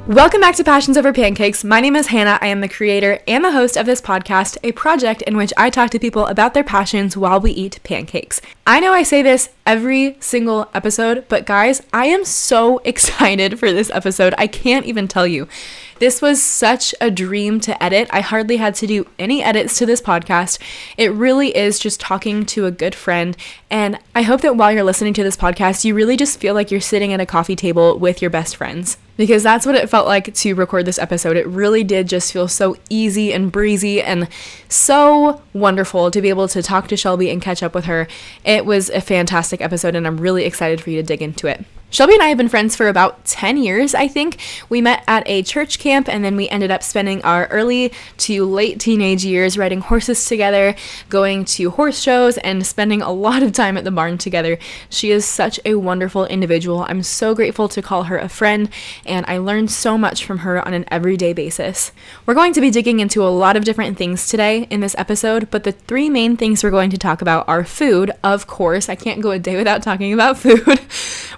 Welcome back to Passions Over Pancakes. My name is Hannah. I am the creator and the host of this podcast, a project in which I talk to people about their passions while we eat pancakes. I know I say this every single episode, but guys, I am so excited for this episode. I can't even tell you. This was such a dream to edit. I hardly had to do any edits to this podcast. It really is just talking to a good friend. And I hope that while you're listening to this podcast, you really just feel like you're sitting at a coffee table with your best friends. Because that's what it felt like to record this episode. It really did just feel so easy and breezy and so wonderful to be able to talk to Shelby and catch up with her. It was a fantastic episode and I'm really excited for you to dig into it. Shelby and I have been friends for about 10 years, I think. We met at a church camp and then we ended up spending our early to late teenage years riding horses together, going to horse shows, and spending a lot of time at the barn together. She is such a wonderful individual. I'm so grateful to call her a friend, and I learned so much from her on an everyday basis. We're going to be digging into a lot of different things today in this episode, but the three main things we're going to talk about are food, of course. I can't go a day without talking about food.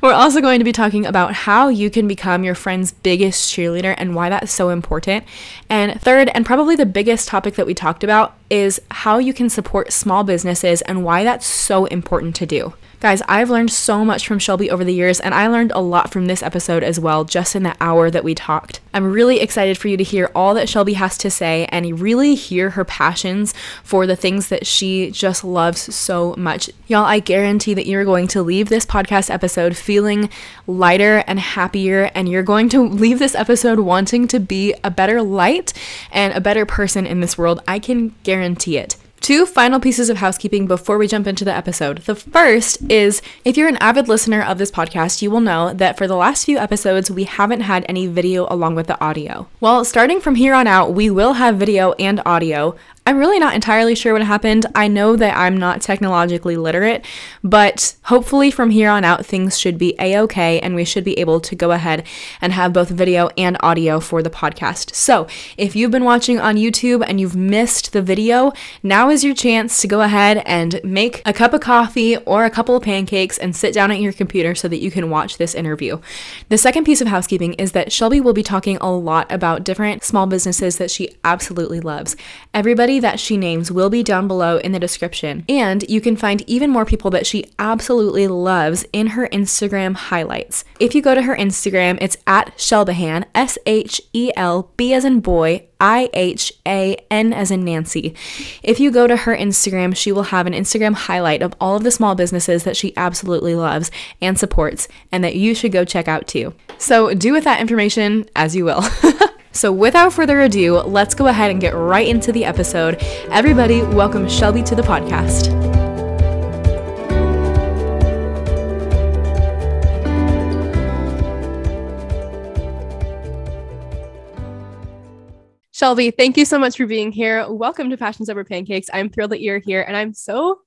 We're also going to be talking about how you can become your friend's biggest cheerleader and why that's so important. And third, and probably the biggest topic that we talked about, is how you can support small businesses and why that's so important to do. Guys, I've learned so much from Shelby over the years, and I learned a lot from this episode as well, just in the hour that we talked. I'm really excited for you to hear all that Shelby has to say and really hear her passions for the things that she just loves so much. Y'all, I guarantee that you're going to leave this podcast episode feeling lighter and happier, and you're going to leave this episode wanting to be a better light and a better person in this world. I can guarantee it. Two final pieces of housekeeping before we jump into the episode. The first is, if you're an avid listener of this podcast, you will know that for the last few episodes, we haven't had any video along with the audio. Well, starting from here on out, we will have video and audio. I'm really not entirely sure what happened. I know that I'm not technologically literate, but hopefully from here on out, things should be a-okay and we should be able to go ahead and have both video and audio for the podcast. So if you've been watching on YouTube and you've missed the video, now is your chance to go ahead and make a cup of coffee or a couple of pancakes and sit down at your computer so that you can watch this interview. The second piece of housekeeping is that Shelby will be talking a lot about different small businesses that she absolutely loves. Everybody that she names will be down below in the description, and you can find even more people that she absolutely loves in her Instagram highlights. If you go to her Instagram, it's at Shelbyhan, S-H-E-L-B as in boy, I-H-A-N as in Nancy. If you go to her Instagram, she will have an Instagram highlight of all of the small businesses that she absolutely loves and supports, and that you should go check out too. So do with that information as you will. So without further ado, let's go ahead and get right into the episode. Everybody, welcome Shelby to the podcast. Shelby, thank you so much for being here. Welcome to Passions Over Pancakes. I'm thrilled that you're here, and I'm so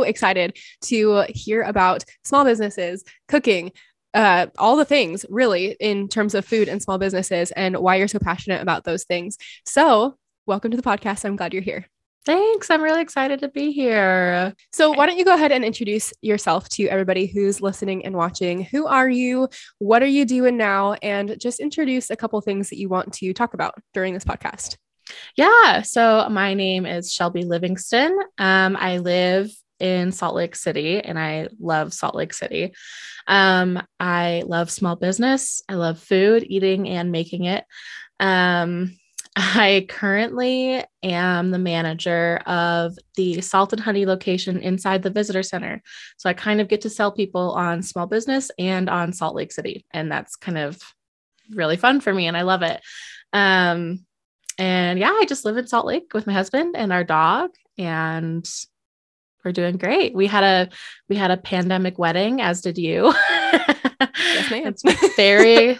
excited to hear about small businesses, cooking, all the things really in terms of food and small businesses and why you're so passionate about those things. So welcome to the podcast. I'm glad you're here. Thanks. I'm really excited to be here. So why don't you go ahead and introduce yourself to everybody who's listening and watching? Who are you? What are you doing now? And just introduce a couple things that you want to talk about during this podcast. Yeah. So my name is Shelby Livingston. I live in Salt Lake City and I love Salt Lake City. I love small business. I love food, eating and making it. I currently am the manager of the Salt and Honey location inside the visitor center. So I kind of get to sell people on small business and on Salt Lake City. And that's kind of really fun for me. And I love it. And yeah, I just live in Salt Lake with my husband and our dog, and we're doing great. We had a pandemic wedding, as did you. Yes, ma'am. It's very,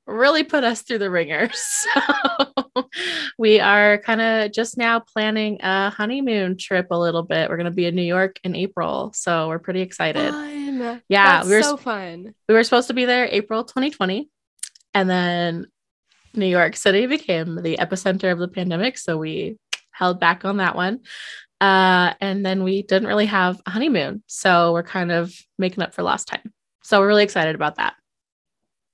really put us through the ringer. So we are kind of just now planning a honeymoon trip a little bit. We're going to be in New York in April. So we're pretty excited. Fun. Yeah. That's so fun. We were supposed to be there April 2020. And then New York City became the epicenter of the pandemic. So we held back on that one. And then we didn't really have a honeymoon. So we're kind of making up for lost time. So we're really excited about that.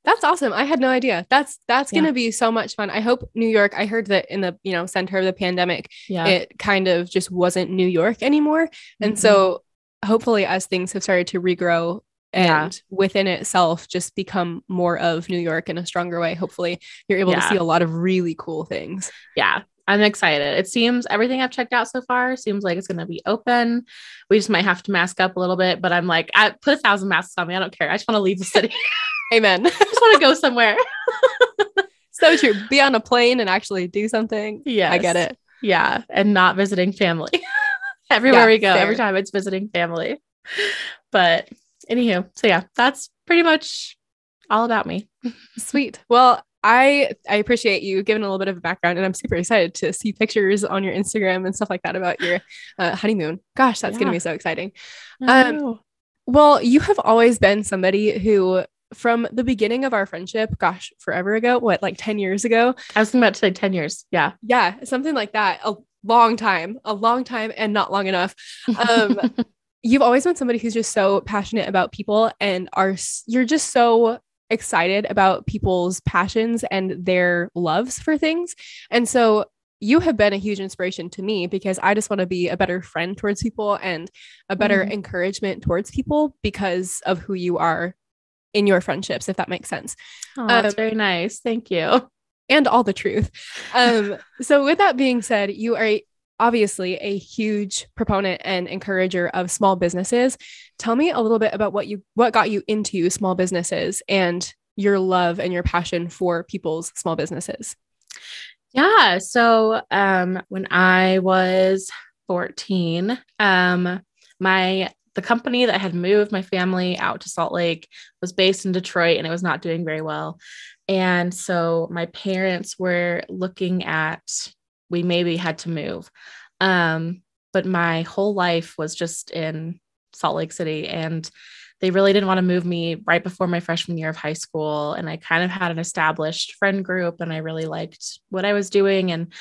That's awesome. I had no idea. That's Yeah. going to be so much fun. I hope New York, I heard that in the, center of the pandemic, Yeah. it kind of just wasn't New York anymore. And so hopefully as things have started to regrow and within itself just become more of New York in a stronger way, hopefully you're able to see a lot of really cool things. Yeah. I'm excited. It seems everything I've checked out so far seems like it's going to be open. We just might have to mask up a little bit, but I'm like, I put 1,000 masks on me. I don't care. I just want to leave the city. Amen. I just want to go somewhere. So true. Be on a plane and actually do something. Yeah, I get it. Yeah. And not visiting family. Everywhere we go, fair. every time it's visiting family. But anywho, so yeah, that's pretty much all about me. Sweet. Well, I appreciate you giving a little bit of a background, and I'm super excited to see pictures on your Instagram and stuff like that about your honeymoon. Gosh, that's going to be so exciting. Well, you have always been somebody who, from the beginning of our friendship, gosh, forever ago, what, like 10 years ago? I was about to say 10 years. Yeah. Yeah, something like that. A long time and not long enough. You've always been somebody who's just so passionate about people, and you're just so excited about people's passions and their loves for things. And so you have been a huge inspiration to me, because I just want to be a better friend towards people and a better encouragement towards people because of who you are in your friendships, if that makes sense. Oh, that's very nice. Thank you. And all the truth. So with that being said, you are obviously a huge proponent and encourager of small businesses. Tell me a little bit about what got you into small businesses and your love and your passion for people's small businesses. Yeah. So when I was 14, the company that had moved my family out to Salt Lake was based in Detroit, and it was not doing very well. And so my parents were looking at, we maybe had to move. But my whole life was just in Salt Lake City, and they really didn't want to move me right before my freshman year of high school. And I kind of had an established friend group, and I really liked what I was doing. And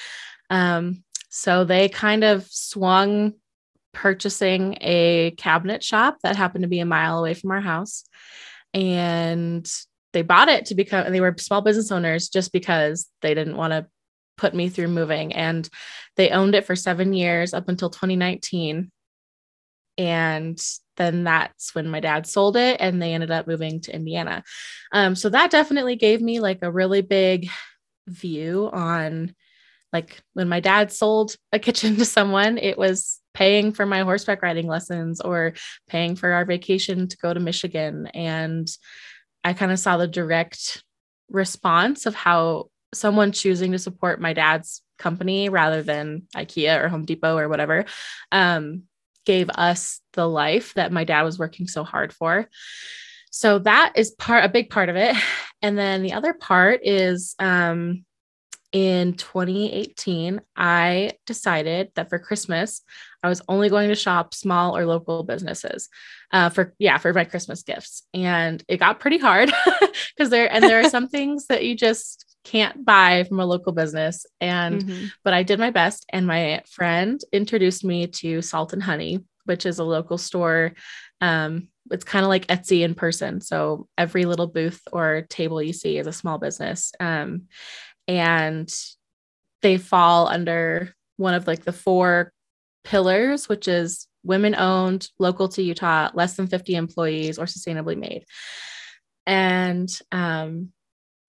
so they kind of swung purchasing a cabinet shop that happened to be a mile away from our house. And they bought it and they were small business owners just because they didn't want to put me through moving. And they owned it for 7 years up until 2019. And then that's when my dad sold it, and they ended up moving to Indiana. So that definitely gave me like a really big view on, like, when my dad sold a kitchen to someone, it was paying for my horseback riding lessons or paying for our vacation to go to Michigan. And I kind of saw the direct response of how someone choosing to support my dad's company rather than IKEA or Home Depot or whatever, gave us the life that my dad was working so hard for. So that is a big part of it. And then the other part is, in 2018, I decided that for Christmas, I was only going to shop small or local businesses for my Christmas gifts. And it got pretty hard because there are some things that you just can't buy from a local business. But I did my best. And my friend introduced me to Salt and Honey, which is a local store. It's kind of like Etsy in person. So every little booth or table you see is a small business. And they fall under one of like the 4 pillars, which is women owned, local to Utah, less than 50 employees, or sustainably made. And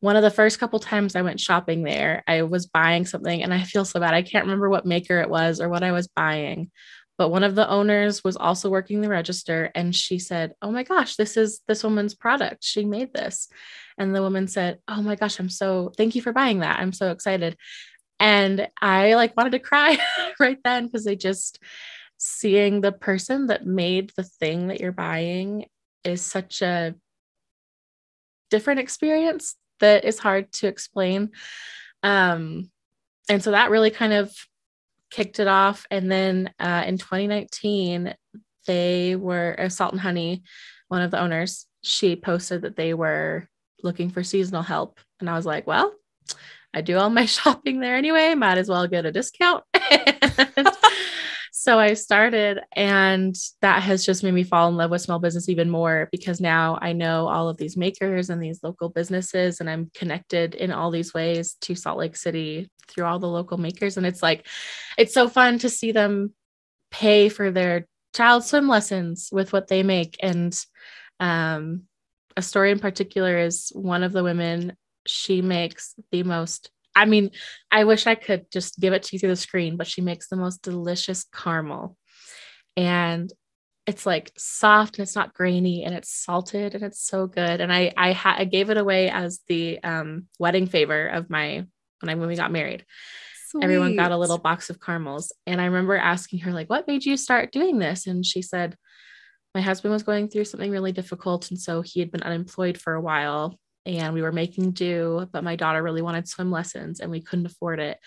one of the first couple times I went shopping there, I was buying something, and I feel so bad. I can't remember what maker it was or what I was buying, but one of the owners was also working the register, and she said, "Oh my gosh, this is this woman's product. She made this." And the woman said, "Oh my gosh, thank you for buying that. I'm so excited." And I wanted to cry right then, because seeing the person that made the thing that you're buying is such a different experience that is hard to explain. And so that really kind of kicked it off. And then in 2019, they were Salt and Honey, one of the owners, she posted that they were looking for seasonal help. And I was like, well, I do all my shopping there anyway, might as well get a discount. So I started, and that has just made me fall in love with small business even more, because now I know all of these makers and these local businesses, and I'm connected in all these ways to Salt Lake City through all the local makers. And it's like, it's so fun to see them pay for their child swim lessons with what they make. And a story in particular is one of the women, she makes the most, I mean, I wish I could just give it to you through the screen, but she makes the most delicious caramel. And it's like soft and it's not grainy and it's salted and it's so good. And I gave it away as the wedding favor of when we got married. Sweet. Everyone got a little box of caramels. And I remember asking her, like, what made you start doing this? And she said, my husband was going through something really difficult. And so he had been unemployed for a while, and we were making do, but my daughter really wanted swim lessons and we couldn't afford it.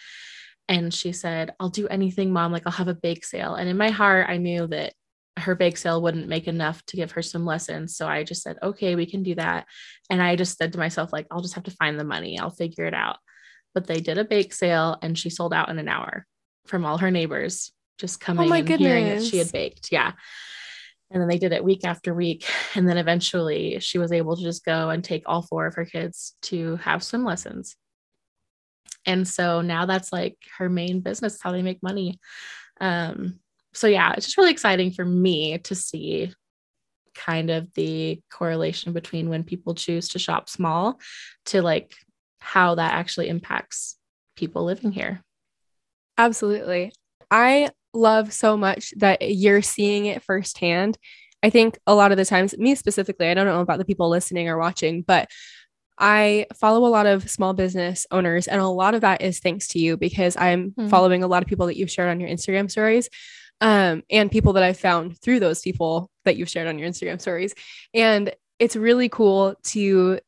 And she said, I'll do anything, Mom. Like, I'll have a bake sale. And in my heart, I knew that her bake sale wouldn't make enough to give her some lessons. So I just said, okay, we can do that. And I just said to myself, like, I'll just have to find the money. I'll figure it out. But they did a bake sale, and she sold out in an hour from all her neighbors just coming and hearing that she had baked. Yeah. And then they did it week after week. And then eventually she was able to just go and take all 4 of her kids to have swim lessons. And so now that's like her main business, how they make money. So yeah, it's just really exciting for me to see kind of the correlation between when people choose to shop small to like how that actually impacts people living here. Absolutely. I love so much that you're seeing it firsthand. I think a lot of the times, me specifically, I don't know about the people listening or watching, but I follow a lot of small business owners, and a lot of that is thanks to you, because I'm following a lot of people that you've shared on your Instagram stories, and people that I've found through those people that you've shared on your Instagram stories. And it's really cool to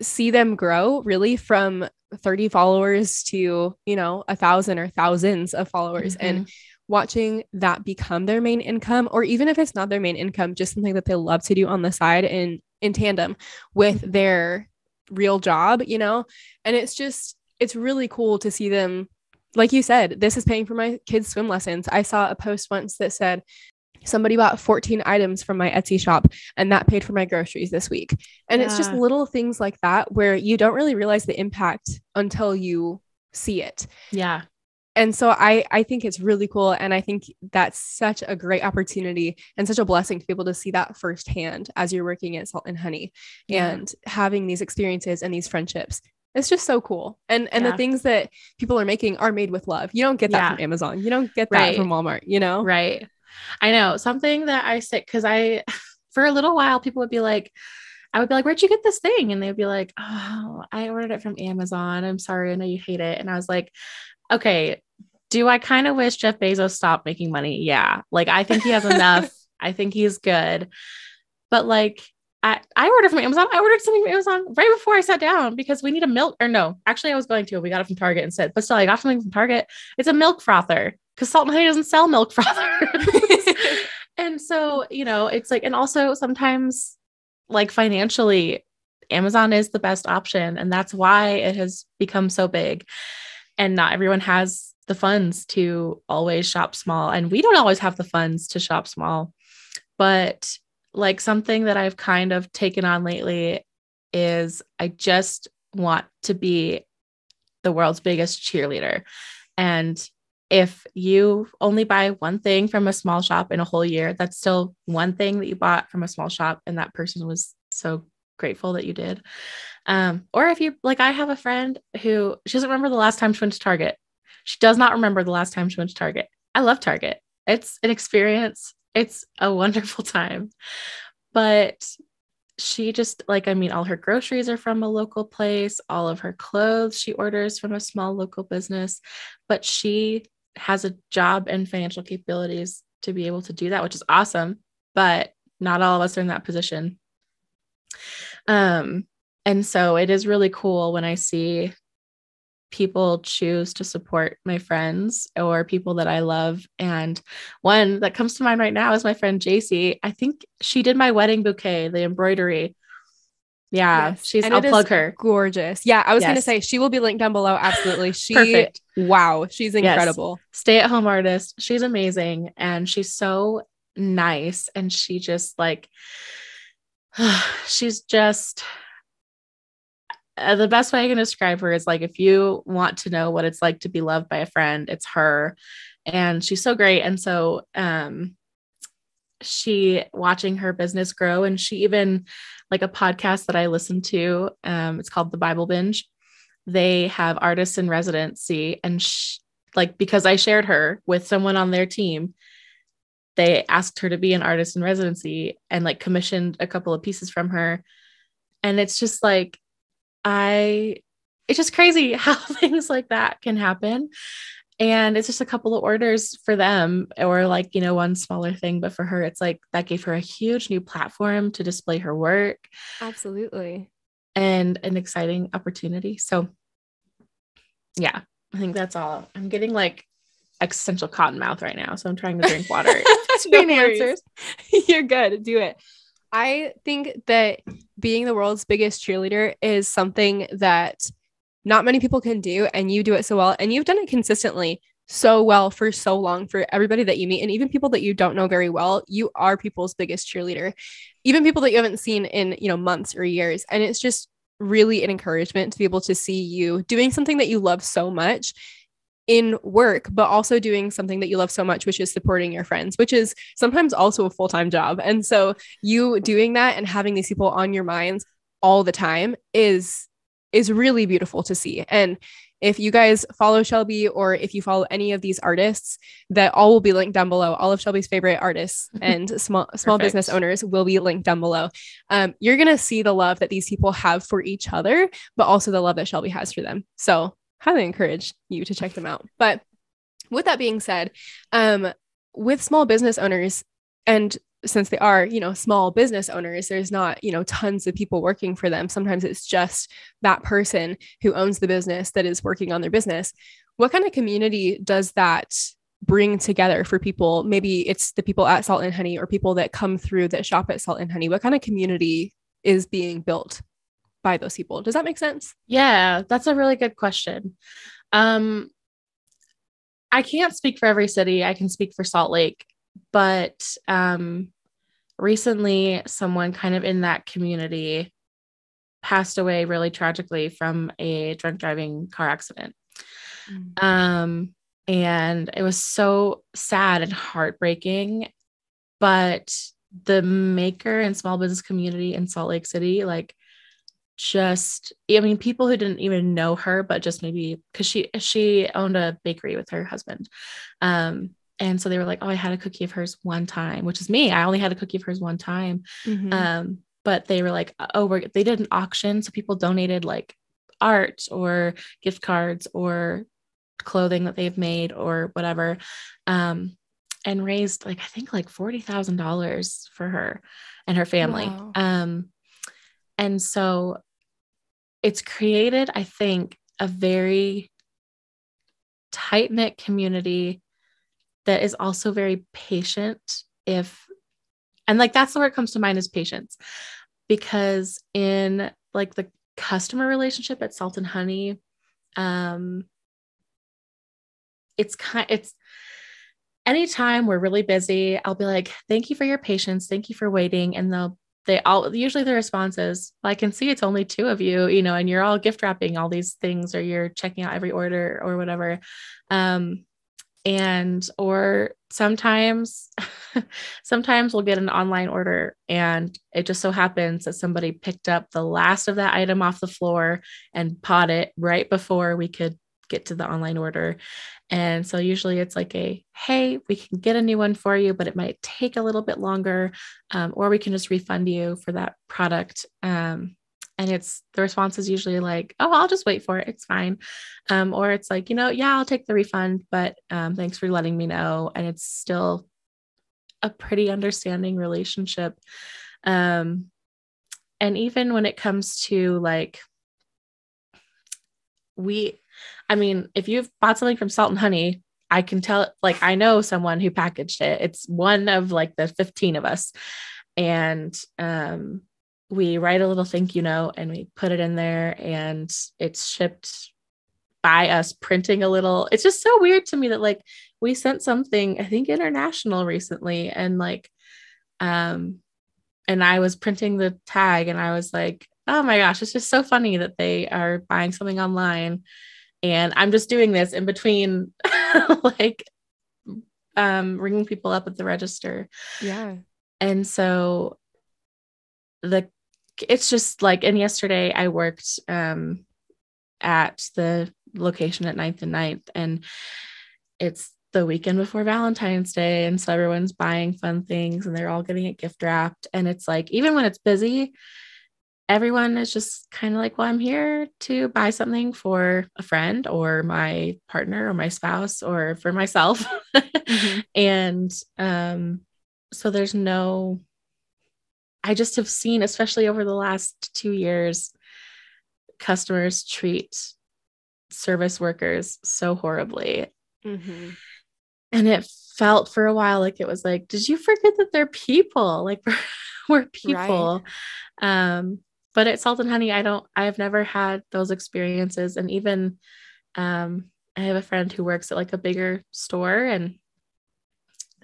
see them grow really from 30 followers to, 1,000 or thousands of followers, and watching that become their main income, or even if it's not their main income, just something that they love to do on the side and in tandem with their real job, and it's really cool to see them. Like you said, this is paying for my kids' swim lessons. I saw a post once that said somebody bought 14 items from my Etsy shop, and that paid for my groceries this week. And it's just little things like that where you don't really realize the impact until you see it. Yeah. And so I think it's really cool. And I think that's such a great opportunity and such a blessing to be able to see that firsthand as you're working at Salt and Honey and having these experiences and these friendships. It's just so cool. And the things that people are making are made with love. You don't get that from Amazon. You don't get that from Walmart, Right. I know something that I say, because for a little while, people would be like, I would be like, where'd you get this thing? And they'd be like, oh, I ordered it from Amazon. I'm sorry. I know you hate it. And I was like, okay, do I kind of wish Jeff Bezos stopped making money? Yeah. Like, I think he has enough. I think he's good. But like, I ordered from Amazon. I ordered something from Amazon right before I sat down because we need a milk, or no, actually I was going to, we got it from Target instead, but still I got something from Target. It's a milk frother because Salt and Honey doesn't sell milk frothers. And so, it's like, and also sometimes like financially, Amazon is the best option. And that's why it has become so big. And not everyone has the funds to always shop small. And we don't always have the funds to shop small. But like something that I've kind of taken on lately is I just want to be the world's biggest cheerleader. And if you only buy one thing from a small shop in a whole year, that's still one thing that you bought from a small shop. And that person was so grateful that you did. Or if you, like, I have a friend who, she doesn't remember the last time she went to Target. She does not remember the last time she went to Target. I love Target. It's an experience. It's a wonderful time. But she just all her groceries are from a local place. All of her clothes she orders from a small local business, but she has a job and financial capabilities to be able to do that, which is awesome. But not all of us are in that position. And so it is really cool when I see people choose to support my friends or people that I love. And one that comes to mind right now is my friend JC. I think she did my wedding bouquet, the embroidery, Yeah. Yes. I'll plug her. Gorgeous. Yeah. I was going to Yes. say she will be linked down below. Absolutely. Perfect. Wow. She's incredible. Yes. Stay-at-home artist. She's amazing. And she's so nice. And she just like, she's just the best way I can describe her is like, if you want to know what it's like to be loved by a friend, it's her. And she's so great. And so, she watching her business grow, and she even like a podcast that I listen to, it's called The Bible Binge. They have artists in residency, and like, because I shared her with someone on their team, they asked her to be an artist in residency and like commissioned a couple of pieces from her. And it's just like, it's just crazy how things like that can happen. And it's just a couple of orders for them, or like, one smaller thing. But for her, it's like that gave her a huge new platform to display her work. Absolutely. And an exciting opportunity. So yeah, I think that's all. I'm getting like existential cotton mouth right now. So I'm trying to drink water. Between answers. You're good. Do it. I think that being the world's biggest cheerleader is something that not many people can do, and you do it so well, and you've done it consistently so well for so long. For everybody that you meet, and even people that you don't know very well, you are people's biggest cheerleader, even people that you haven't seen in months or years. And it's just really an encouragement to be able to see you doing something that you love so much in work, but also doing something that you love so much, which is supporting your friends, which is sometimes also a full-time job. And so you doing that and having these people on your minds all the time is really beautiful to see. And if you guys follow Shelby, or if you follow any of these artists, that all will be linked down below. All of Shelby's favorite artists and small business owners will be linked down below. You're going to see the love that these people have for each other, but also the love that Shelby has for them. So highly encourage you to check them out. But with that being said, with small business owners, and since they are, small business owners, there's not, tons of people working for them. Sometimes it's just that person who owns the business that is working on their business. What kind of community does that bring together for people? Maybe it's the people at Salt and Honey, or people that come through that shop at Salt and Honey. What kind of community is being built by those people? Does that make sense? Yeah, that's a really good question. I can't speak for every city. I can speak for Salt Lake, but recently someone kind of in that community passed away really tragically from a drunk driving car accident. And it was so sad and heartbreaking, but the maker and small business community in Salt Lake City, like, people who didn't even know her, but just maybe because she owned a bakery with her husband. And so they were like, oh, I had a cookie of hers one time, which is me. I only had a cookie of hers one time. Mm-hmm. But they were like, oh, they did an auction. So people donated like art or gift cards or clothing that they've made or whatever. And raised like, I think like $40,000 for her and her family. Wow. And so it's created, I think, a very tight-knit community that is also very patient. And like, that's the word that comes to mind, is patience, because in like the customer relationship at Salt and Honey, it's anytime we're really busy, I'll be like, thank you for your patience. Thank you for waiting. And usually the response is, well, I can see it's only two of you, and you're all gift wrapping all these things, or you're checking out every order or whatever. Or sometimes we'll get an online order, and it just so happens that somebody picked up the last of that item off the floor and bought it right before we could get to the online order. And so usually it's like hey, we can get a new one for you, but it might take a little bit longer, or we can just refund you for that product. And the response is usually like, oh, I'll just wait for it. It's fine. Or it's like, yeah, I'll take the refund, but thanks for letting me know. And it's still a pretty understanding relationship. And even when it comes to like, if you've bought something from Salt and Honey, I can tell, like, I know someone who packaged it. It's one of like the 15 of us. And we write a little thank you note and we put it in there, and it's shipped by us printing a little. It's just so weird to me that like we sent something, I think international recently, and like and I was printing the tag and I was like, oh my gosh, it's just so funny that they are buying something online and I'm just doing this in between like ringing people up at the register. Yeah. And so it's just like, and yesterday I worked at the location at 9th and 9th, and it's the weekend before Valentine's Day. And so everyone's buying fun things and they're all getting it gift wrapped. And it's like, even when it's busy, everyone is just kind of like, well, I'm here to buy something for a friend or my partner or my spouse or for myself. Mm-hmm. And so there's no, I just have seen, especially over the last 2 years, customers treat service workers so horribly. Mm-hmm. And it felt for a while like it was like, did you forget that they're people? Like we're people. Right. But at Salt and Honey, I've never had those experiences. And even I have a friend who works at like a bigger store and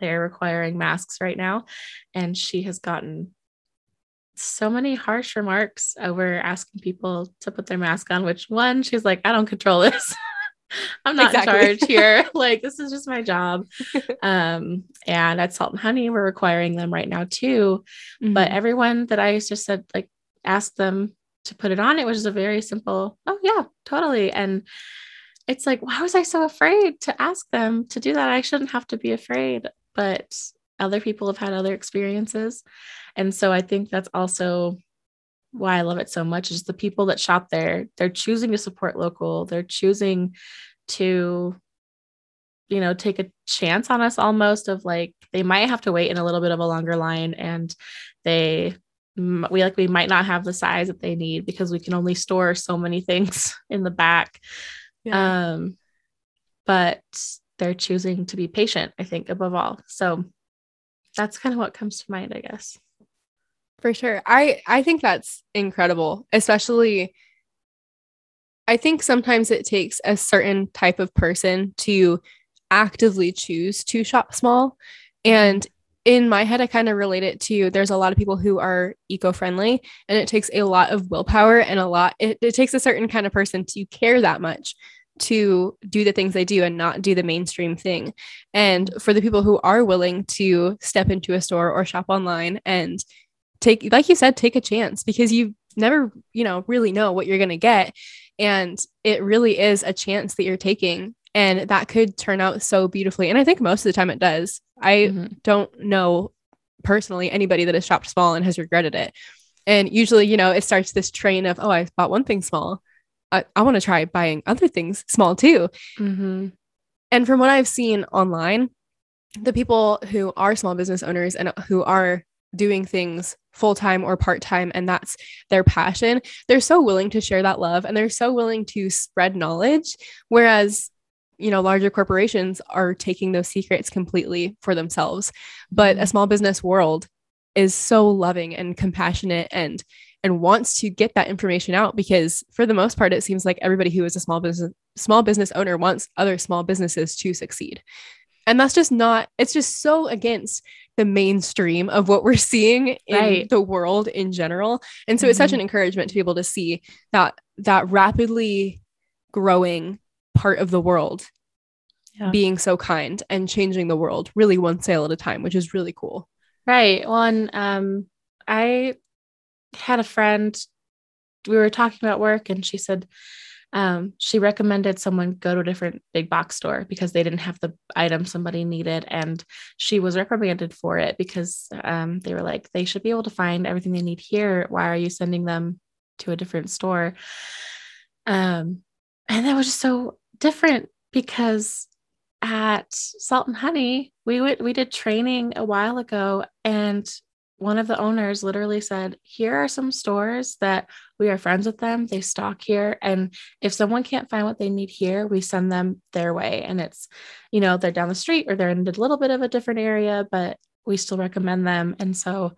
they're requiring masks right now. And she has gotten so many harsh remarks over asking people to put their mask on, which one, she's like, I don't control this. I'm not in charge here. Like, this is just my job. And at Salt and Honey, we're requiring them right now too. Mm-hmm. But everyone that I just said, like, ask them to put it on, it was a very simple, oh yeah, totally. And it's like, why was I so afraid to ask them to do that? I shouldn't have to be afraid, but other people have had other experiences. And so I think that's also why I love it so much, is the people that shop there, they're choosing to support local. They're choosing to, you know, take a chance on us almost, of like, they might have to wait in a little bit of a longer line, and we might not have the size that they need because we can only store so many things in the back. Yeah. But they're choosing to be patient, I think, above all. So that's kind of what comes to mind, I guess. For sure. I think that's incredible, especially I think sometimes it takes a certain type of person to actively choose to shop small. And in my head, I kind of relate it to, there's a lot of people who are eco-friendly, and it takes a lot of willpower and it takes a certain kind of person to care that much to do the things they do and not do the mainstream thing. And for the people who are willing to step into a store or shop online and take, like you said, take a chance, because you never, really know what you're going to get. And it really is a chance that you're taking, and that could turn out so beautifully. And I think most of the time it does. I don't know personally anybody that has shopped small and has regretted it. And usually, it starts this train of, oh, I bought one thing small. I want to try buying other things small too. Mm-hmm. And from what I've seen online, the people who are small business owners and who are doing things full-time or part-time, and that's their passion, they're so willing to share that love, and they're so willing to spread knowledge. Whereas, larger corporations are taking those secrets completely for themselves. But a small business world is so loving and compassionate and wants to get that information out, because for the most part, it seems like everybody who is a small business owner wants other small businesses to succeed. And that's just it's just so against the mainstream of what we're seeing in the world in general. And so it's such an encouragement to be able to see that rapidly growing part of the world being so kind and changing the world really one sale at a time, which is really cool. Right. Well, and I had a friend, we were talking about work, and she said she recommended someone go to a different big box store because they didn't have the item somebody needed. And she was reprimanded for it because they were like, they should be able to find everything they need here. Why are you sending them to a different store? And that was just so different, because at Salt and Honey, we did training a while ago, and one of the owners literally said, here are some stores that we are friends with them. They stock here. And if someone can't find what they need here, we send them their way. And it's, they're down the street or they're in a little bit of a different area, but we still recommend them. And so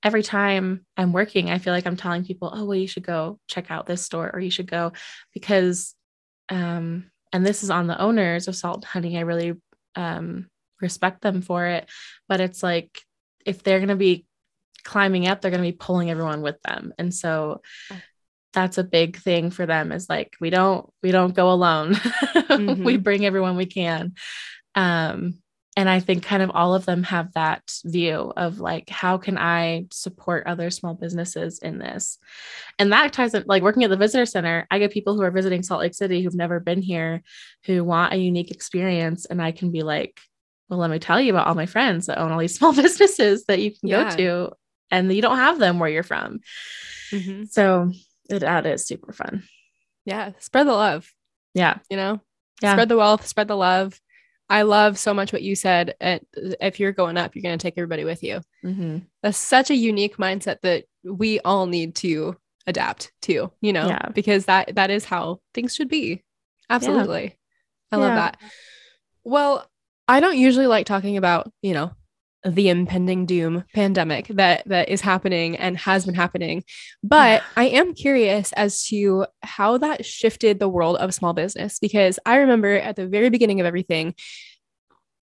every time I'm working, I feel like I'm telling people, oh, well, you should go check out this store, or you should go, because, and this is on the owners of Salt and Honey. I really respect them for it, but it's like, if they're going to be climbing up, they're going to be pulling everyone with them. And so that's a big thing for them, is like, we don't go alone. We bring everyone we can. And I think kind of all of them have that view of like, how can I support other small businesses in this? And that ties in, like, working at the visitor center, I get people who are visiting Salt Lake City who've never been here, who want a unique experience. And I can be like, well, let me tell you about all my friends that own all these small businesses that you can go to, and you don't have them where you're from. So that is super fun. Yeah. Spread the love. Yeah. You know, spread the wealth, spread the love. I love so much what you said. If you're going up, you're going to take everybody with you. That's such a unique mindset that we all need to adapt to, you know, because that is how things should be. Absolutely. I love that. Well, I don't usually like talking about, you know, the impending doom pandemic that is happening and has been happening. But I am curious as to how that shifted the world of small business, because I remember at the very beginning of everything,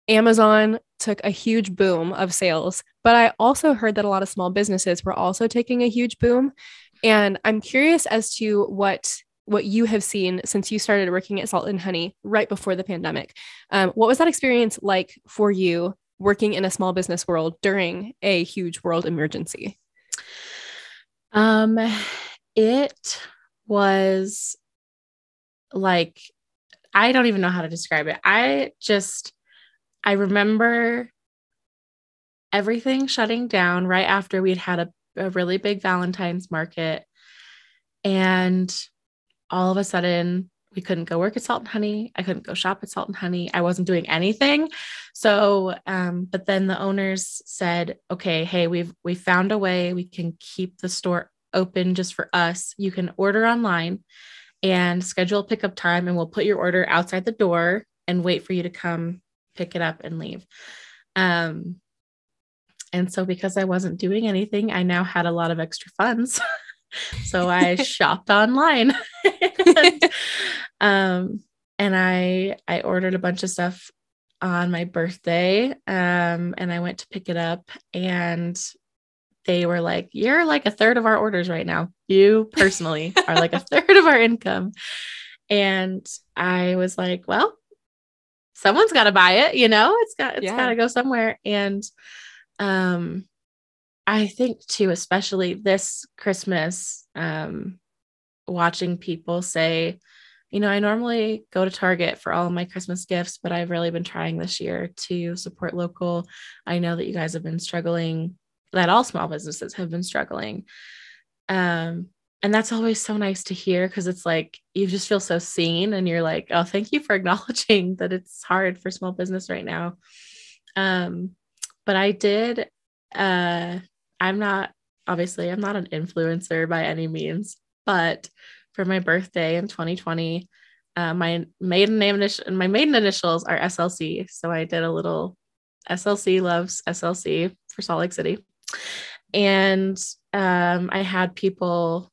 Amazon took a huge boom of sales, but I also heard that a lot of small businesses were also taking a huge boom. And I'm curious as to what you have seen since you started working at Salt and Honey right before the pandemic. What was that experience like for you, working in a small business world during a huge world emergency? It was like, I don't even know how to describe it. I remember everything shutting down right after we'd had a really big Valentine's market. And all of a sudden, we couldn't go work at Salt and Honey. I couldn't go shop at Salt and Honey. I wasn't doing anything. So, but then the owners said, okay, hey, we found a way we can keep the store open just for us. You can order online and schedule a pickup time, and we'll put your order outside the door and wait for you to come pick it up and leave. And so because I wasn't doing anything, I now had a lot of extra funds. So I shopped online. And I ordered a bunch of stuff on my birthday. And I went to pick it up, and they were like, you're like a third of our orders right now. You personally are like a third of our income. And I was like, well, someone's got to buy it. You know, it's got to go somewhere. And, I think too, especially this Christmas, watching people say, you know, I normally go to Target for all of my Christmas gifts, but I've really been trying this year to support local. I know that you guys have been struggling, that all small businesses have been struggling. And that's always so nice to hear, because it's like, you just feel so seen, and you're like, oh, thank you for acknowledging that it's hard for small business right now. But I did, I'm not an influencer by any means, but for my birthday in 2020, my maiden initials are SLC. So I did a little SLC loves SLC for Salt Lake City. And I had people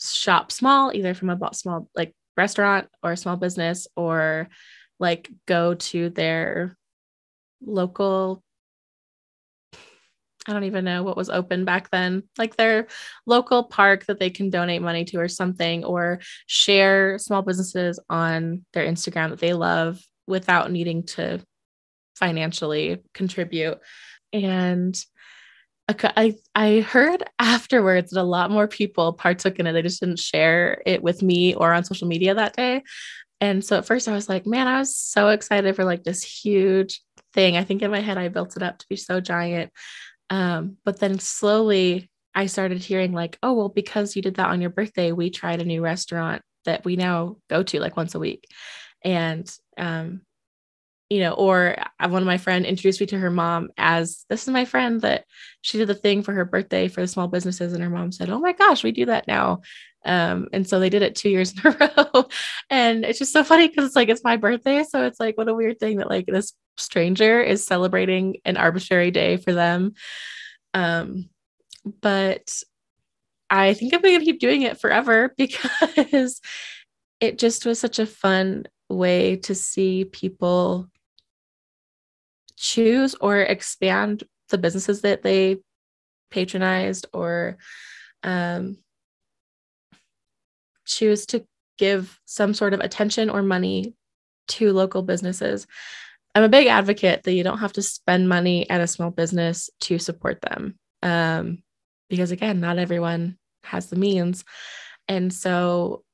shop small, either from a small like restaurant or a small business, or like go to their local, I don't even know what was open back then, like their local park that they can donate money to or something, or share small businesses on their Instagram that they love without needing to financially contribute. And I heard afterwards that a lot more people partook in it. They just didn't share it with me or on social media that day. And so at first I was like, man, I was so excited for like this huge thing. I think in my head, I built it up to be so giant. But then slowly I started hearing like, oh, well, because you did that on your birthday, we tried a new restaurant that we now go to like once a week. And, you know, or one of my friends introduced me to her mom as, this is my friend that she did the thing for her birthday for the small businesses. And her mom said, oh my gosh, we do that now. And so they did it 2 years in a row. And it's just so funny, because it's like, it's my birthday. So it's like, what a weird thing that like this stranger is celebrating an arbitrary day for them. but I think I'm going to keep doing it forever because it just was such a fun way to see people choose or expand the businesses that they patronized, or choose to give some sort of attention or money to local businesses. I'm a big advocate that you don't have to spend money at a small business to support them. Because again, not everyone has the means. And so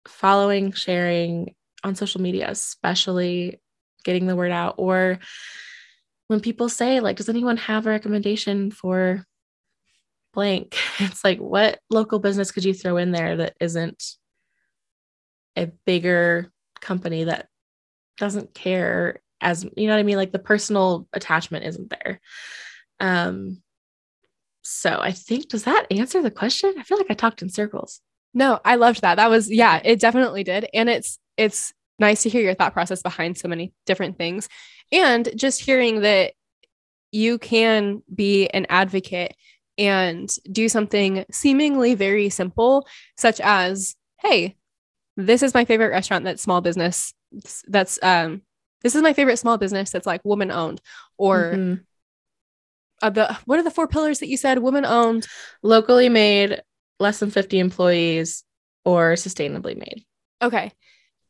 following, sharing on social media, especially getting the word out, or when people say, like, does anyone have a recommendation for blank? It's like, what local business could you throw in there that isn't a bigger company that doesn't care, as you know what I mean? Like the personal attachment isn't there. So I think, does that answer the question? I feel like I talked in circles. No, I loved that. That was, yeah, it definitely did. And it's nice to hear your thought process behind so many different things. And just hearing that you can be an advocate and do something seemingly very simple, such as, hey, this is my favorite restaurant that's small business. This is my favorite small business that's like woman owned, or what are the 4 pillars that you said? Woman owned, locally made, less than 50 employees, or sustainably made. Okay.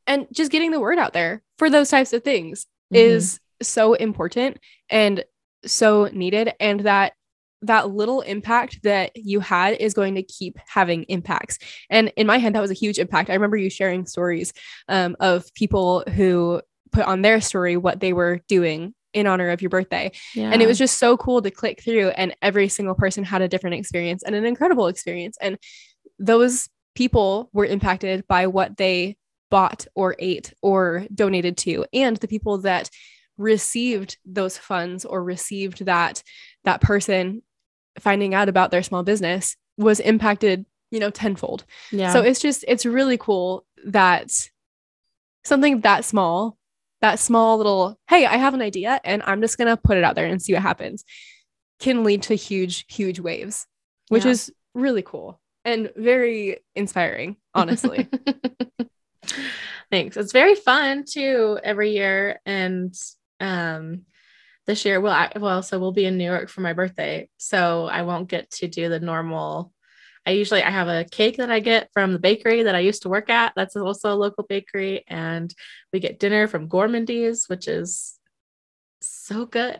And just getting the word out there for those types of things is so important and so needed. And that little impact that you had is going to keep having impacts. And in my head, that was a huge impact. I remember you sharing stories of people who put on their story what they were doing in honor of your birthday. Yeah. And it was just so cool to click through, and every single person had a different experience and an incredible experience. And those people were impacted by what they bought or ate or donated to. And the people that received those funds or received that person finding out about their small business was impacted, tenfold. Yeah. So it's really cool that something that small little, hey, I have an idea and I'm just going to put it out there and see what happens, can lead to huge, huge waves, which is really cool and very inspiring, honestly. Thanks. It's very fun too every year. And this year, so we'll be in New York for my birthday, so I won't get to do the normal. I have a cake that I get from the bakery that I used to work at. That's also a local bakery. And we get dinner from Gormandees, which is so good.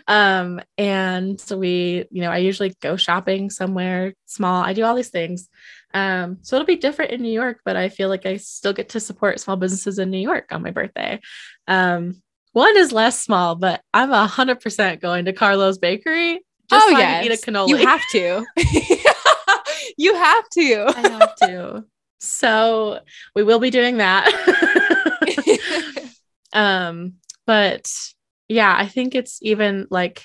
And so I usually go shopping somewhere small. I do all these things. So it'll be different in New York, but I feel like I still get to support small businesses in New York on my birthday. One is less small, but I'm 100% going to Carlo's Bakery. Just so I can eat a cannoli. You have to. You have to. I have to. So we will be doing that. But yeah, I think it's even like,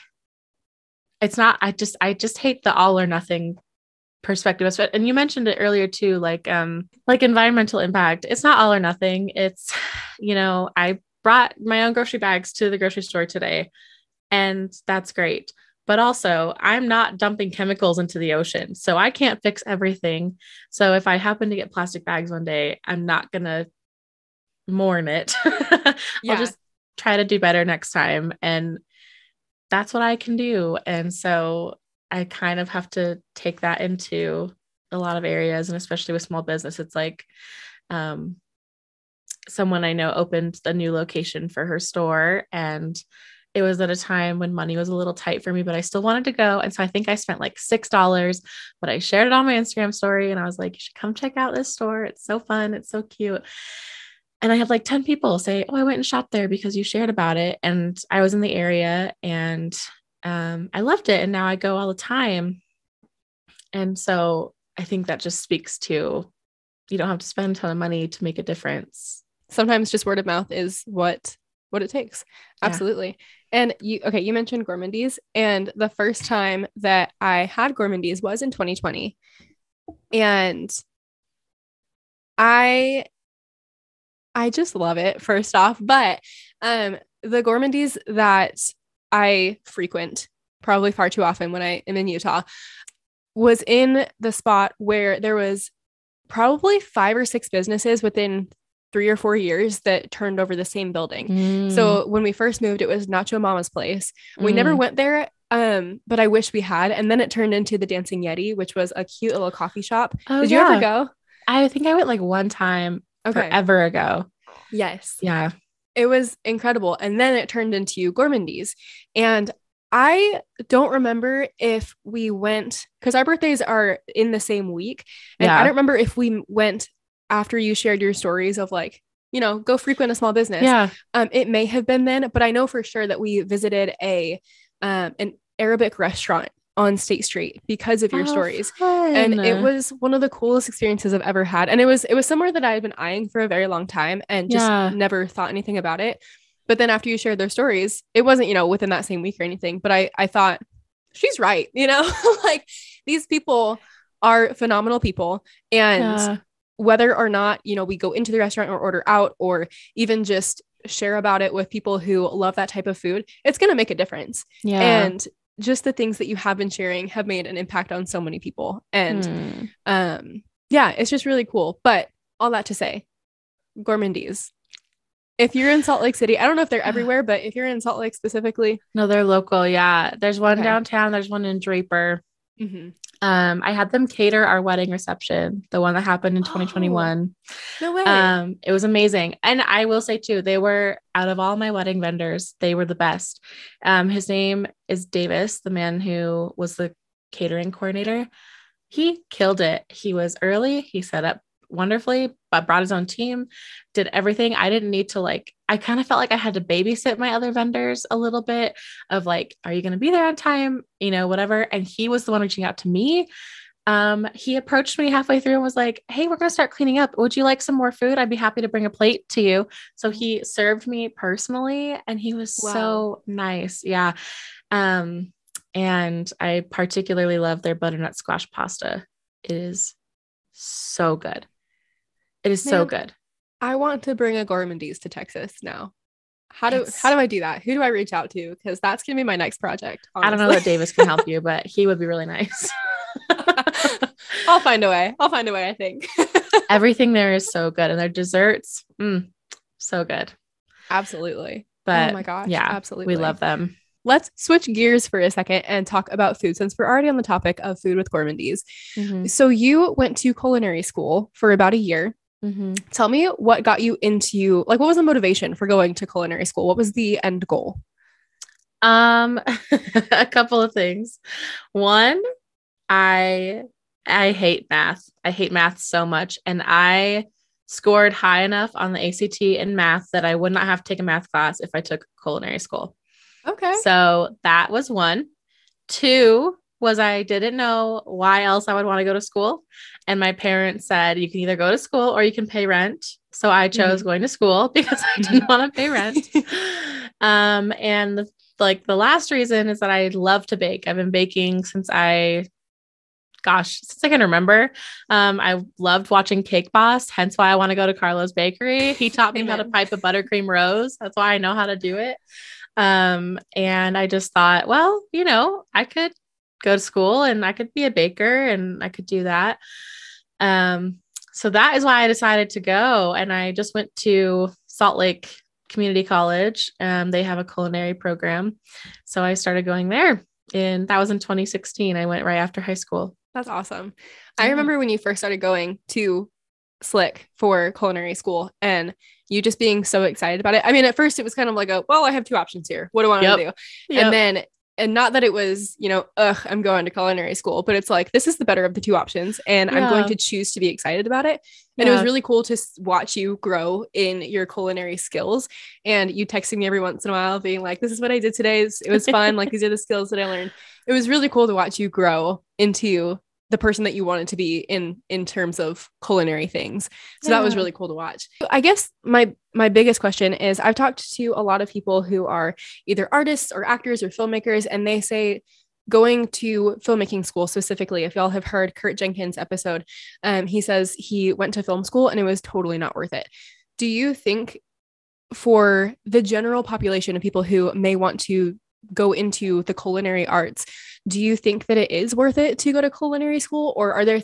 it's not, I just hate the all or nothing perspective. And you mentioned it earlier too, like environmental impact. It's not all or nothing. It's, I brought my own grocery bags to the grocery store today, and that's great. But also, I'm not dumping chemicals into the ocean, so I can't fix everything. So if I happen to get plastic bags one day, I'm not going to mourn it. I'll just try to do better next time. And that's what I can do. And so I kind of have to take that into a lot of areas, and especially with small business. It's like someone I know opened a new location for her store, and it was at a time when money was a little tight for me, but I still wanted to go. And so I think I spent like $6, but I shared it on my Instagram story, and I was like, you should come check out this store. It's so fun. It's so cute. And I had like 10 people say, oh, I went and shopped there because you shared about it. And I was in the area, and I loved it. And now I go all the time. And so I think that just speaks to, you don't have to spend a ton of money to make a difference. Sometimes just word of mouth is what it takes. Absolutely. And you mentioned Gormandees, and the first time that I had Gormandees was in 2020. And I just love it, first off. But the Gormandees that I frequent probably far too often when I am in Utah was in the spot where there was probably 5 or 6 businesses within 3 or 4 years that turned over the same building. So when we first moved, it was Nacho Mama's place. We never went there, but I wish we had. And then it turned into the Dancing Yeti, which was a cute little coffee shop. Did you ever go? I think I went like one time forever ago. Yes. Yeah. It was incredible. And then it turned into Gormandees. And I don't remember if we went, because our birthdays are in the same week. And I don't remember if we went after you shared your stories of like, you know, go frequent a small business. Yeah. It may have been then, but I know for sure that we visited an Arabic restaurant on State Street because of your stories. Fun. And it was one of the coolest experiences I've ever had. And it was somewhere that I had been eyeing for a very long time and just never thought anything about it. But then after you shared their stories, it wasn't, you know, within that same week or anything, but I thought she's right. You know, like these people are phenomenal people. And whether or not, you know, we go into the restaurant or order out or even just share about it with people who love that type of food, it's going to make a difference. Yeah. And just the things that you have been sharing have made an impact on so many people. And yeah, it's just really cool. But all that to say, Gormandees. If you're in Salt Lake City, I don't know if they're everywhere, but if you're in Salt Lake specifically. No, they're local. Yeah. There's one downtown. There's one in Draper. Mm-hmm. I had them cater our wedding reception, the one that happened in 2021. No way. It was amazing. And I will say too, they were, out of all my wedding vendors, they were the best. His name is Davis, the man who was the catering coordinator. He killed it. He was early. He set up wonderfully, but brought his own team, did everything. I didn't need to I kind of felt like I had to babysit my other vendors a little bit of like, are you going to be there on time? You know, whatever. And he was the one reaching out to me. He approached me halfway through and was like, hey, we're going to start cleaning up. Would you like some more food? I'd be happy to bring a plate to you. So he served me personally and he was so nice. Yeah. And I particularly love their butternut squash pasta. It is so good. It is so good. I want to bring a Gormandees to Texas now. How do I do that? Who do I reach out to? Because that's going to be my next project. Honestly. I don't know that Davis can help you, but he would be really nice. I'll find a way, I think. Everything there is so good. And their desserts, so good. Absolutely. But oh my gosh. Yeah, absolutely. We love them. Let's switch gears for a second and talk about food since we're already on the topic of food with Gormandees. Mm-hmm. So you went to culinary school for about a year. Mm-hmm. Tell me what got you into, like, what was the motivation for going to culinary school? What was the end goal? A couple of things. One, I hate math. I hate math so much. And I scored high enough on the ACT in math that I would not have to take a math class if I took culinary school. Okay. So that was one. Two was I didn't know why else I would want to go to school. And my parents said, you can either go to school or you can pay rent. So I chose going to school because I didn't want to pay rent. And the last reason is that I love to bake. I've been baking since I can remember. I loved watching Cake Boss, hence why I want to go to Carlo's Bakery. He taught me how to pipe a buttercream rose. That's why I know how to do it. And I just thought, well, you know, I could go to school and I could be a baker and I could do that. So that is why I decided to go. And I just went to Salt Lake Community College. They have a culinary program. So I started going there, and that was in 2016. I went right after high school. That's awesome. I remember when you first started going to Slick for culinary school and you just being so excited about it. I mean, at first it was kind of like I have two options here. What do I want to do? Yep. And not that it was, you know, I'm going to culinary school, but it's like, this is the better of the two options. And I'm going to choose to be excited about it. And it was really cool to watch you grow in your culinary skills. And you texting me every once in a while being like, this is what I did today. It was fun. Like, these are the skills that I learned. It was really cool to watch you grow into the person that you wanted to be in terms of culinary things. So that was really cool to watch. I guess my biggest question is, I've talked to a lot of people who are either artists or actors or filmmakers, and they say going to filmmaking school specifically, if y'all have heard Kurt Jenkins' episode, he says he went to film school and it was totally not worth it. Do you think for the general population of people who may want to go into the culinary arts, do you think that it is worth it to go to culinary school, or are there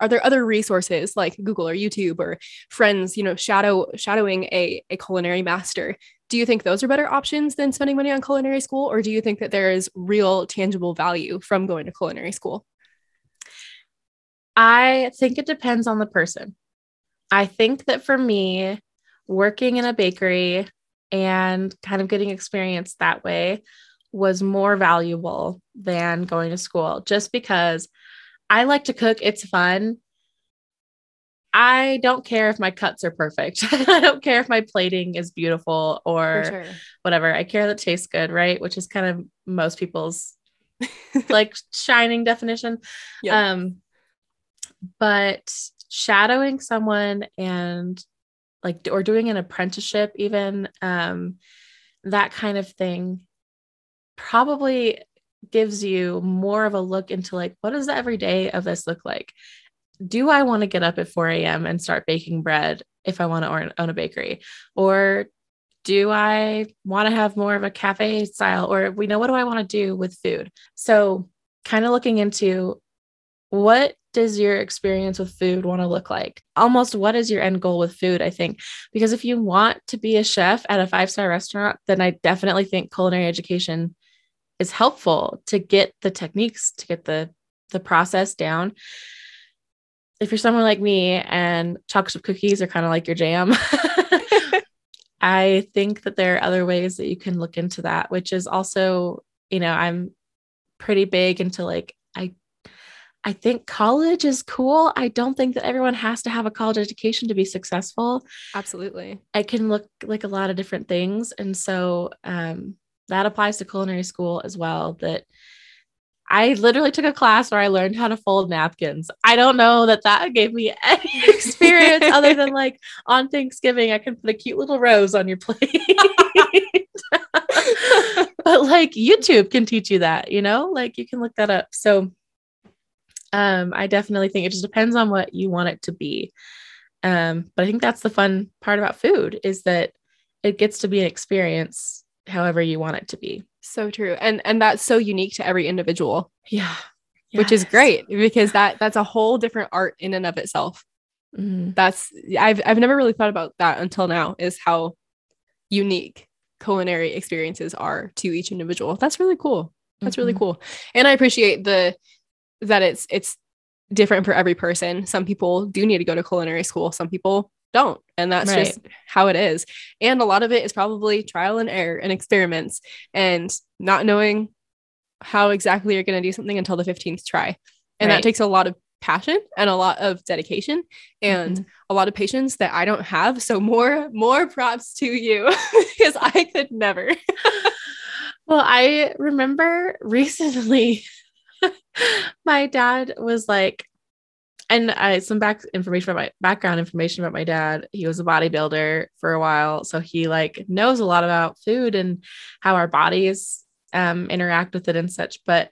other resources like Google or YouTube or friends, shadowing a culinary master? Do you think those are better options than spending money on culinary school, or do you think that there is real tangible value from going to culinary school? I think it depends on the person. I think that for me, working in a bakery and kind of getting experience that way was more valuable than going to school, just because I like to cook. It's fun. I don't care if my cuts are perfect. I don't care if my plating is beautiful or whatever. I care that it tastes good, right? Which is kind of most people's like shining definition. Yep. But shadowing someone and like, or doing an apprenticeship, even that kind of thing probably gives you more of a look into like, what does the everyday of this look like? Do I want to get up at 4 a.m. and start baking bread if I want to own a bakery? Or do I want to have more of a cafe style? Or what do I want to do with food? So kind of looking into what does your experience with food want to look like? Almost what is your end goal with food, I think? Because if you want to be a chef at a 5-star restaurant, then I definitely think culinary education is helpful to get the techniques, to get the process down. If you're someone like me and chocolate chip cookies are kind of like your jam, I think that there are other ways that you can look into that, which is also, I'm pretty big into like, I think college is cool. I don't think that everyone has to have a college education to be successful. Absolutely. It can look like a lot of different things. And so that applies to culinary school as well, that I literally took a class where I learned how to fold napkins. I don't know that gave me any experience other than like on Thanksgiving, I can put a cute little rose on your plate. But like YouTube can teach you that, like you can look that up. So I definitely think it just depends on what you want it to be. But I think that's the fun part about food, is that it gets to be an experience however you want it to be. So true. And that's so unique to every individual. Yeah. Which is great, because that's a whole different art in and of itself. Mm-hmm. I've never really thought about that until now, is how unique culinary experiences are to each individual. That's really cool. That's really cool. And I appreciate that it's different for every person. Some people do need to go to culinary school. Some people don't. And that's just how it is. And a lot of it is probably trial and error and experiments and not knowing how exactly you're going to do something until the 15th try. And that takes a lot of passion and a lot of dedication and a lot of patience that I don't have. So more props to you, because I could never. Well, I remember recently my dad was like, and some background information about my dad. He was a bodybuilder for a while. So he like knows a lot about food and how our bodies interact with it and such. But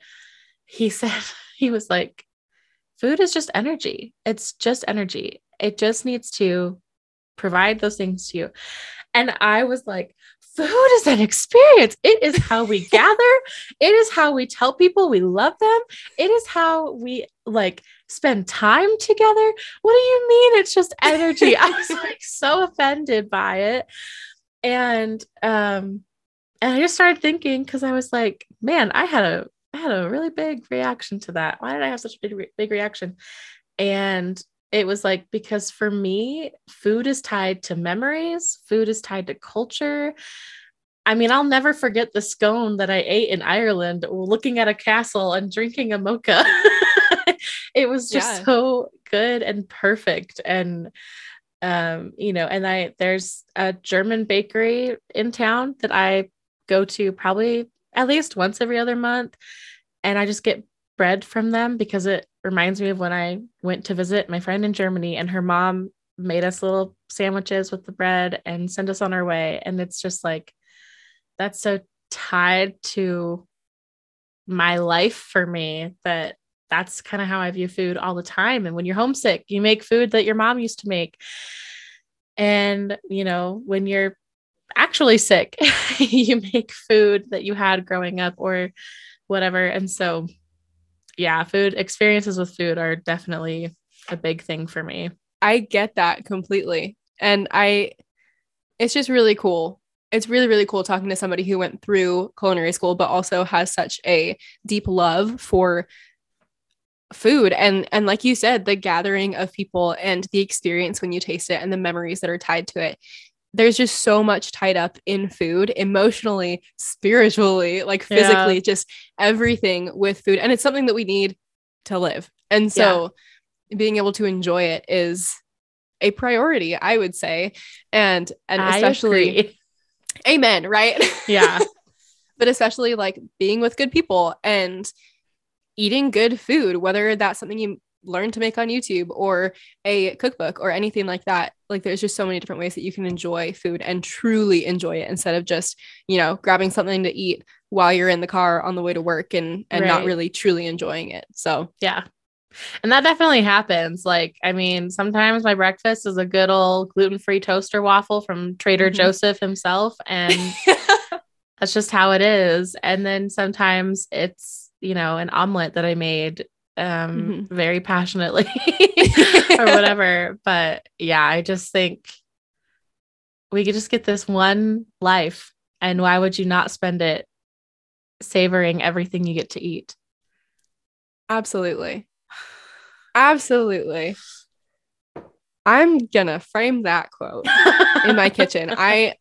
he said, he was like, food is just energy. It's just energy. It just needs to provide those things to you. And I was like, food is an experience. It is how we gather. It is how we tell people we love them. It is how we like spend time together. What do you mean? It's just energy. I was like so offended by it. And I just started thinking, because I was like, man, I had a really big reaction to that. Why did I have such a big reaction? And it was like, because for me, food is tied to memories. Food is tied to culture. I mean, I'll never forget the scone that I ate in Ireland, looking at a castle and drinking a mocha. It was just so good and perfect. And, and there's a German bakery in town that I go to probably at least once every other month. And I just get bread from them because it reminds me of when I went to visit my friend in Germany, and her mom made us little sandwiches with the bread and sent us on our way. And it's just like, that's so tied to my life for me, that's kind of how I view food all the time. And when you're homesick, you make food that your mom used to make. And, when you're actually sick, you make food that you had growing up, or whatever. And so, yeah, food experiences with food are definitely a big thing for me. I get that completely. And it's just really cool. It's really, really cool talking to somebody who went through culinary school, but also has such a deep love for food. And like you said, the gathering of people and the experience when you taste it and the memories that are tied to it. There's just so much tied up in food, emotionally, spiritually, like physically, just everything with food. And it's something that we need to live. And so being able to enjoy it is a priority, I would say. And especially, amen, right? Yeah. But especially like being with good people and eating good food, whether that's something you learn to make on YouTube or a cookbook or anything like that. Like there's just so many different ways that you can enjoy food and truly enjoy it instead of just, grabbing something to eat while you're in the car on the way to work and not really truly enjoying it. So, yeah. And that definitely happens. Like, I mean, sometimes my breakfast is a good old gluten-free toaster waffle from Trader Joseph himself. And that's just how it is. And then sometimes it's, an omelet that I made very passionately or whatever. But yeah, I just think we could just get this one life. And why would you not spend it savoring everything you get to eat? Absolutely. Absolutely. I'm gonna frame that quote in my kitchen. I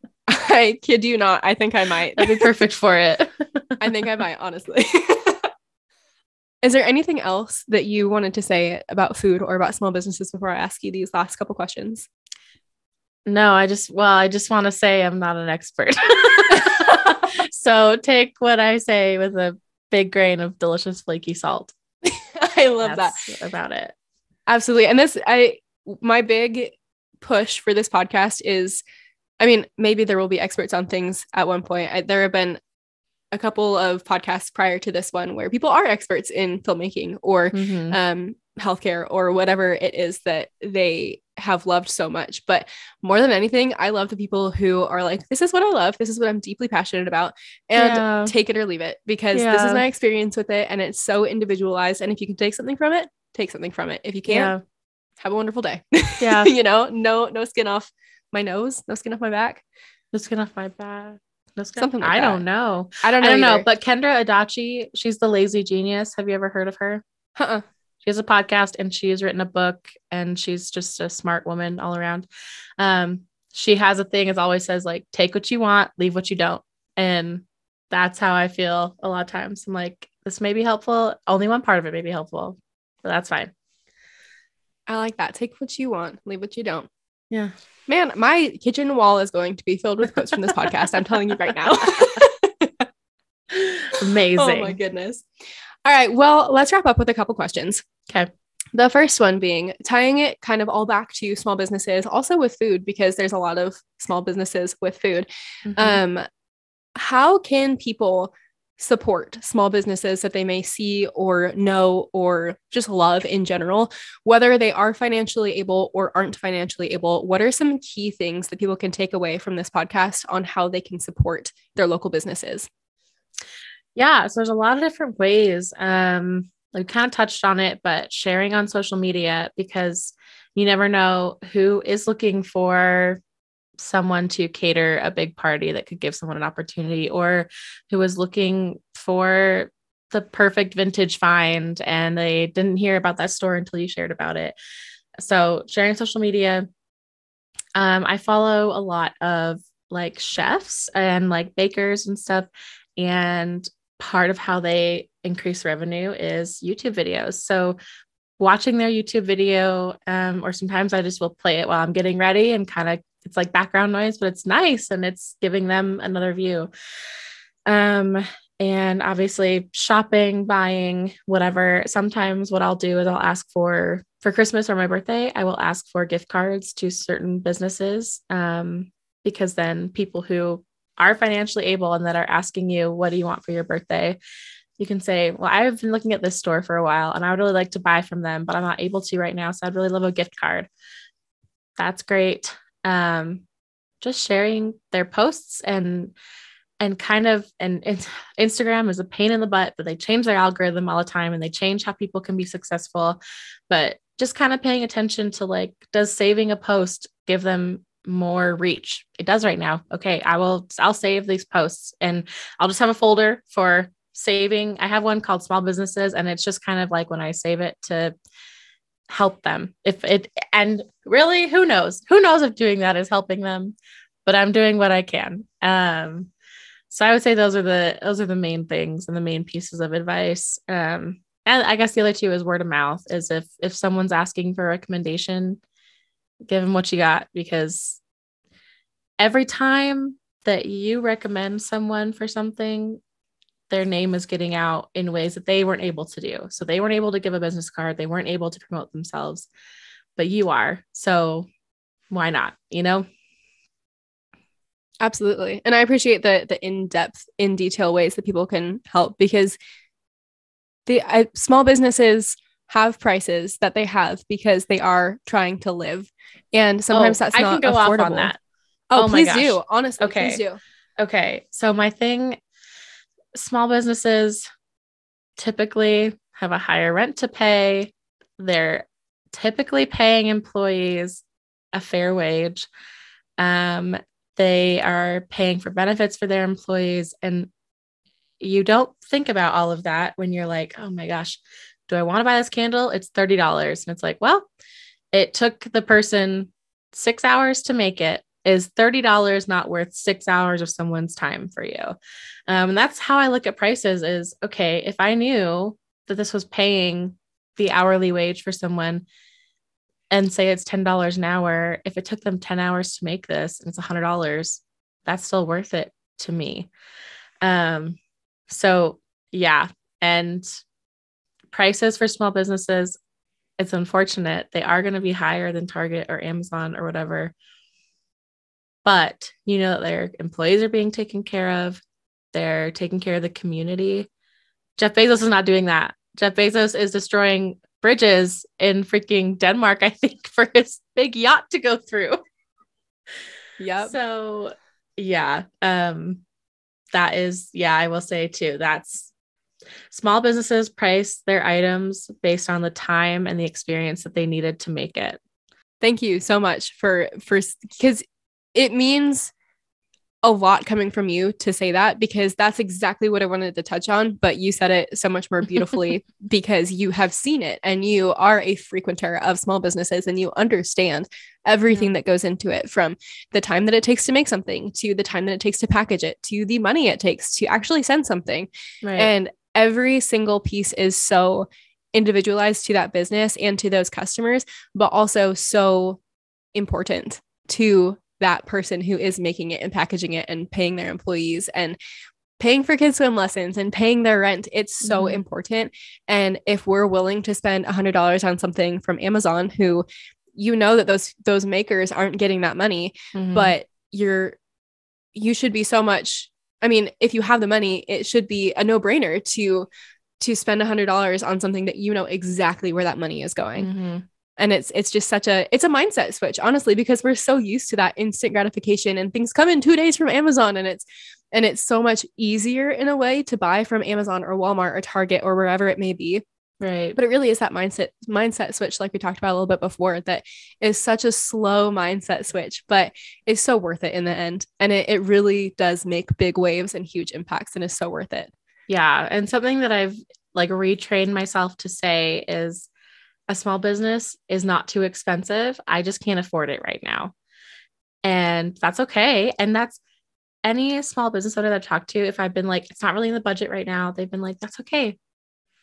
kid you not. I think I might. That'd be perfect for it. I think I might, honestly. Is there anything else that you wanted to say about food or about small businesses before I ask you these last couple questions? No, I just want to say I'm not an expert. So take what I say with a big grain of delicious flaky salt. I love That's that. about it. Absolutely. And my big push for this podcast is, maybe there will be experts on things at one point. There have been a couple of podcasts prior to this one where people are experts in filmmaking or healthcare or whatever it is that they have loved so much. But more than anything, I love the people who are like, this is what I love. This is what I'm deeply passionate about, and take it or leave it, because this is my experience with it. And it's so individualized. And if you can take something from it, take something from it. If you can't, have a wonderful day. Yeah. No skin off my nose, no skin off my back. No skin off my back. Something like I that. don't know. I don't know. But Kendra Adachi, she's the Lazy Genius. Have you ever heard of her? She has a podcast and she has written a book, and she's just a smart woman all around. She has a thing, as always says, like, take what you want, leave what you don't. And that's how I feel a lot of times. I'm like, this may be helpful. Only one part of it may be helpful, but that's fine. I like that. Take what you want, leave what you don't. Yeah. Man, my kitchen wall is going to be filled with quotes from this podcast. I'm telling you right now. Amazing. Oh my goodness. All right. Well, let's wrap up with a couple questions. Okay. The first one being tying it kind of all back to small businesses, also with food, because there's a lot of small businesses with food. How can people support small businesses that they may see or know or just love in general, whether they are financially able or aren't financially able? What are some key things that people can take away from this podcast on how they can support their local businesses? Yeah, so there's a lot of different ways. We kind of touched on it, but sharing on social media, because you never know who is looking for someone to cater a big party that could give someone an opportunity, or who is looking for the perfect vintage find and they didn't hear about that store until you shared about it. So sharing social media. I follow a lot of like chefs and like bakers and stuff. And part of how they increase revenue is YouTube videos. So watching their YouTube video, or sometimes I just will play it while I'm getting ready and kind of, it's like background noise, but it's nice and it's giving them another view. And obviously shopping, buying, whatever. Sometimes what I'll do is I'll ask for Christmas or my birthday, I will ask for gift cards to certain businesses. Because then people who are financially able and that are asking you, what do you want for your birthday? You can say, well, I've been looking at this store for a while and I would really like to buy from them, but I'm not able to right now. So I'd really love a gift card. That's great. Just sharing their posts and and Instagram is a pain in the butt, but they change their algorithm all the time and they change how people can be successful. But just kind of paying attention to like, does saving a post give them more reach? It does right now. Okay, I'll save these posts and I'll just have a folder for saving. I have one called small businesses, and it's just kind of like when I save it to help them. And really, who knows if doing that is helping them, but I'm doing what I can. So I would say those are the main things and the main pieces of advice. And I guess the other two is word of mouth. Is if someone's asking for a recommendation, give them what you got, because every time that you recommend someone for something, their name is getting out in ways that they weren't able to do. So they weren't able to give a business card. They weren't able to promote themselves, but you are. So why not, Absolutely. And I appreciate the in-depth, in detail ways that people can help, because the small businesses have prices that they have because they are trying to live. And sometimes that's not affordable. I can go off on that. Oh, please do. Honestly, please do. Okay. So my thing, small businesses typically have a higher rent to pay. They're typically paying employees a fair wage. They are paying for benefits for their employees. And you don't think about all of that when you're like, oh my gosh, do I want to buy this candle? It's $30. And it's like, well, it took the person 6 hours to make it. Is $30 not worth 6 hours of someone's time for you? And that's how I look at prices is, okay, if I knew that this was paying the hourly wage for someone, and say it's $10 an hour, if it took them 10 hours to make this and it's $100, that's still worth it to me. So yeah. And prices for small businesses, it's unfortunate. They are going to be higher than Target or Amazon or whatever, but that their employees are being taken care of. They're taking care of the community. Jeff Bezos is not doing that. Jeff Bezos is destroying bridges in freaking Denmark, I think, for his big yacht to go through. Yep. So yeah, that is, I will say too, that's small businesses price their items based on the time and the experience that they needed to make it. Thank you so much for because it means a lot coming from you to say that, because that's exactly what I wanted to touch on, but you said it so much more beautifully because you have seen it and you are a frequenter of small businesses and you understand everything that goes into it, from the time that it takes to make something, to the time that it takes to package it, to the money it takes to actually send something. Right. And every single piece is so individualized to that business and to those customers, but also so important to that person who is making it and packaging it and paying their employees and paying for kids' swim lessons and paying their rent. It's so important. And if we're willing to spend $100 on something from Amazon, who that those makers aren't getting that money, but you should be so much. I mean, if you have the money, it should be a no-brainer to spend $100 on something that exactly where that money is going. And it's just it's a mindset switch, honestly, because we're so used to that instant gratification and things come in 2 days from Amazon, and it's so much easier in a way to buy from Amazon or Walmart or Target or wherever it may be. Right. But it really is that mindset switch, like we talked about a little bit before, that is such a slow mindset switch, but it's so worth it in the end. And it really does make big waves and huge impacts, and is so worth it. Yeah. And something that I've retrained myself to say is, a small business is not too expensive. I just can't afford it right now. And that's okay. And that's any small business owner that I've talked to. If I've been like, it's not really in the budget right now, they've been like, that's okay.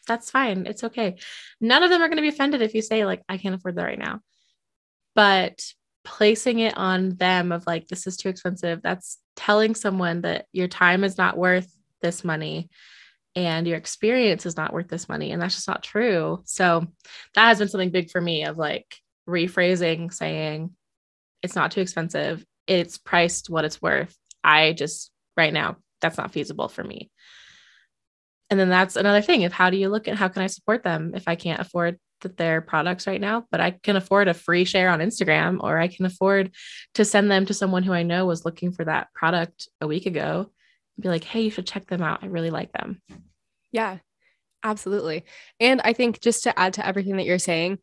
That's fine. It's okay. None of them are going to be offended if you say I can't afford that right now. But placing it on them of this is too expensive. That's telling someone that your time is not worth this money. And your experience is not worth this money. And that's just not true. So that has been something big for me of rephrasing, saying it's not too expensive. It's priced what it's worth. Right now, that's not feasible for me. And then that's another thing of how do you look at how can I support them if I can't afford their products right now, but I can afford a free share on Instagram, or I can afford to send them to someone who I know was looking for that product a week ago. be like, hey, you should check them out. I really like them. Yeah, absolutely. And I think just to add to everything that you're saying,